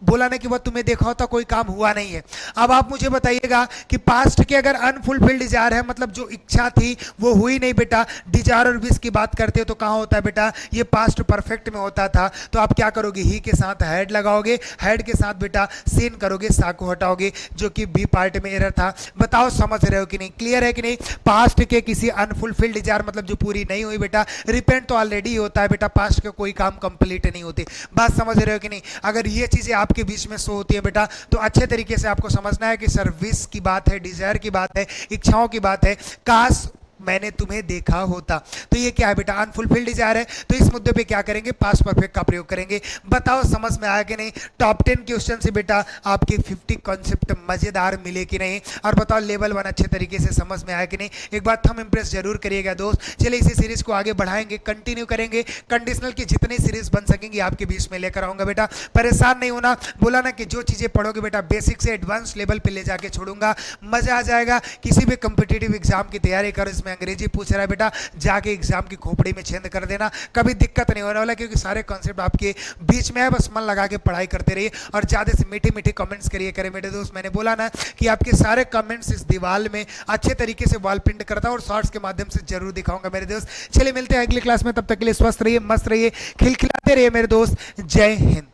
बोला ना कि वह तुम्हें देखा होता, कोई काम हुआ नहीं है। अब आप मुझे बताइएगा कि पास्ट के अगर अनफुलफिल्ड डिजायर है, मतलब जो इच्छा थी वो हुई नहीं बेटा। डिजायर और विश की बात करते हो तो कहाँ होता है बेटा, ये पास्ट परफेक्ट में होता था। तो आप क्या करोगे, ही के साथ हेड लगाओगे, हेड के साथ बेटा सीन करोगे, सा को हटाओगे, जो कि बी पार्ट में एरर था। बताओ समझ रहे हो कि नहीं, क्लियर है कि नहीं। पास्ट के किसी अनफुलफिल्ड डिजायर मतलब जो पूरी नहीं हुई बेटा, रिपेंट तो ऑलरेडी होता है बेटा, पास्ट के कोई काम कंप्लीट नहीं होते। बात समझ रहे हो कि नहीं। अगर ये चीजें आपके बीच में शो होती है बेटा, तो अच्छे तरीके से आपको समझना है कि सर्विस की बात है, डिजायर की बात है, इच्छाओं की बात है। काश मैंने तुम्हें देखा होता। तो ये क्या है बेटा, अनफुलफिल्ड डिजायर है। तो इस मुद्दे पे क्या करेंगे, पास्ट परफेक्ट का प्रयोग करेंगे। बताओ समझ में आया कि नहीं। टॉप 10 क्वेश्चन से बेटा आपके 50 कॉन्सेप्ट मजेदार मिले कि नहीं, और बताओ लेवल 1 अच्छे तरीके से समझ में आया कि नहीं। एक बार थंब इंप्रेस जरूर करिएगा दोस्त। चलिए इसी सीरीज को आगे बढ़ाएंगे, कंटिन्यू करेंगे। कंडीशनल की जितनी सीरीज बन सकेंगी आपके बीच में लेकर आऊंगा बेटा। परेशान नहीं होना, बोला ना कि जो चीजें पढ़ोगे बेटा बेसिक से एडवांस लेवल पे ले जाके छोड़ूंगा, मजा आ जाएगा। किसी भी कंपिटेटिव एग्जाम की तैयारी करो, इसमें अंग्रेजी पूछ रहा है बेटा, जाके एग्जाम की खोपड़ी में छेद कर देना, कभी दिक्कत नहीं होने वाला, क्योंकि सारे कॉन्सेप्ट आपके बीच में है। बस मन लगा के पढ़ाई करते रहिए और ज्यादा से मीठे मीठे कमेंट्स करिए करें मेरे दोस्त। मैंने बोला ना कि आपके सारे कमेंट्स इस दीवार में अच्छे तरीके से वॉल प्रिंट करता हूं और शॉर्ट्स के माध्यम से जरूर दिखाऊंगा मेरे दोस्त। चलिए मिलते हैं अगली क्लास में, तब तक के लिए स्वस्थ रहिए, मस्त रहिए, खिलखिलाते रहिए मेरे दोस्त। जय हिंद।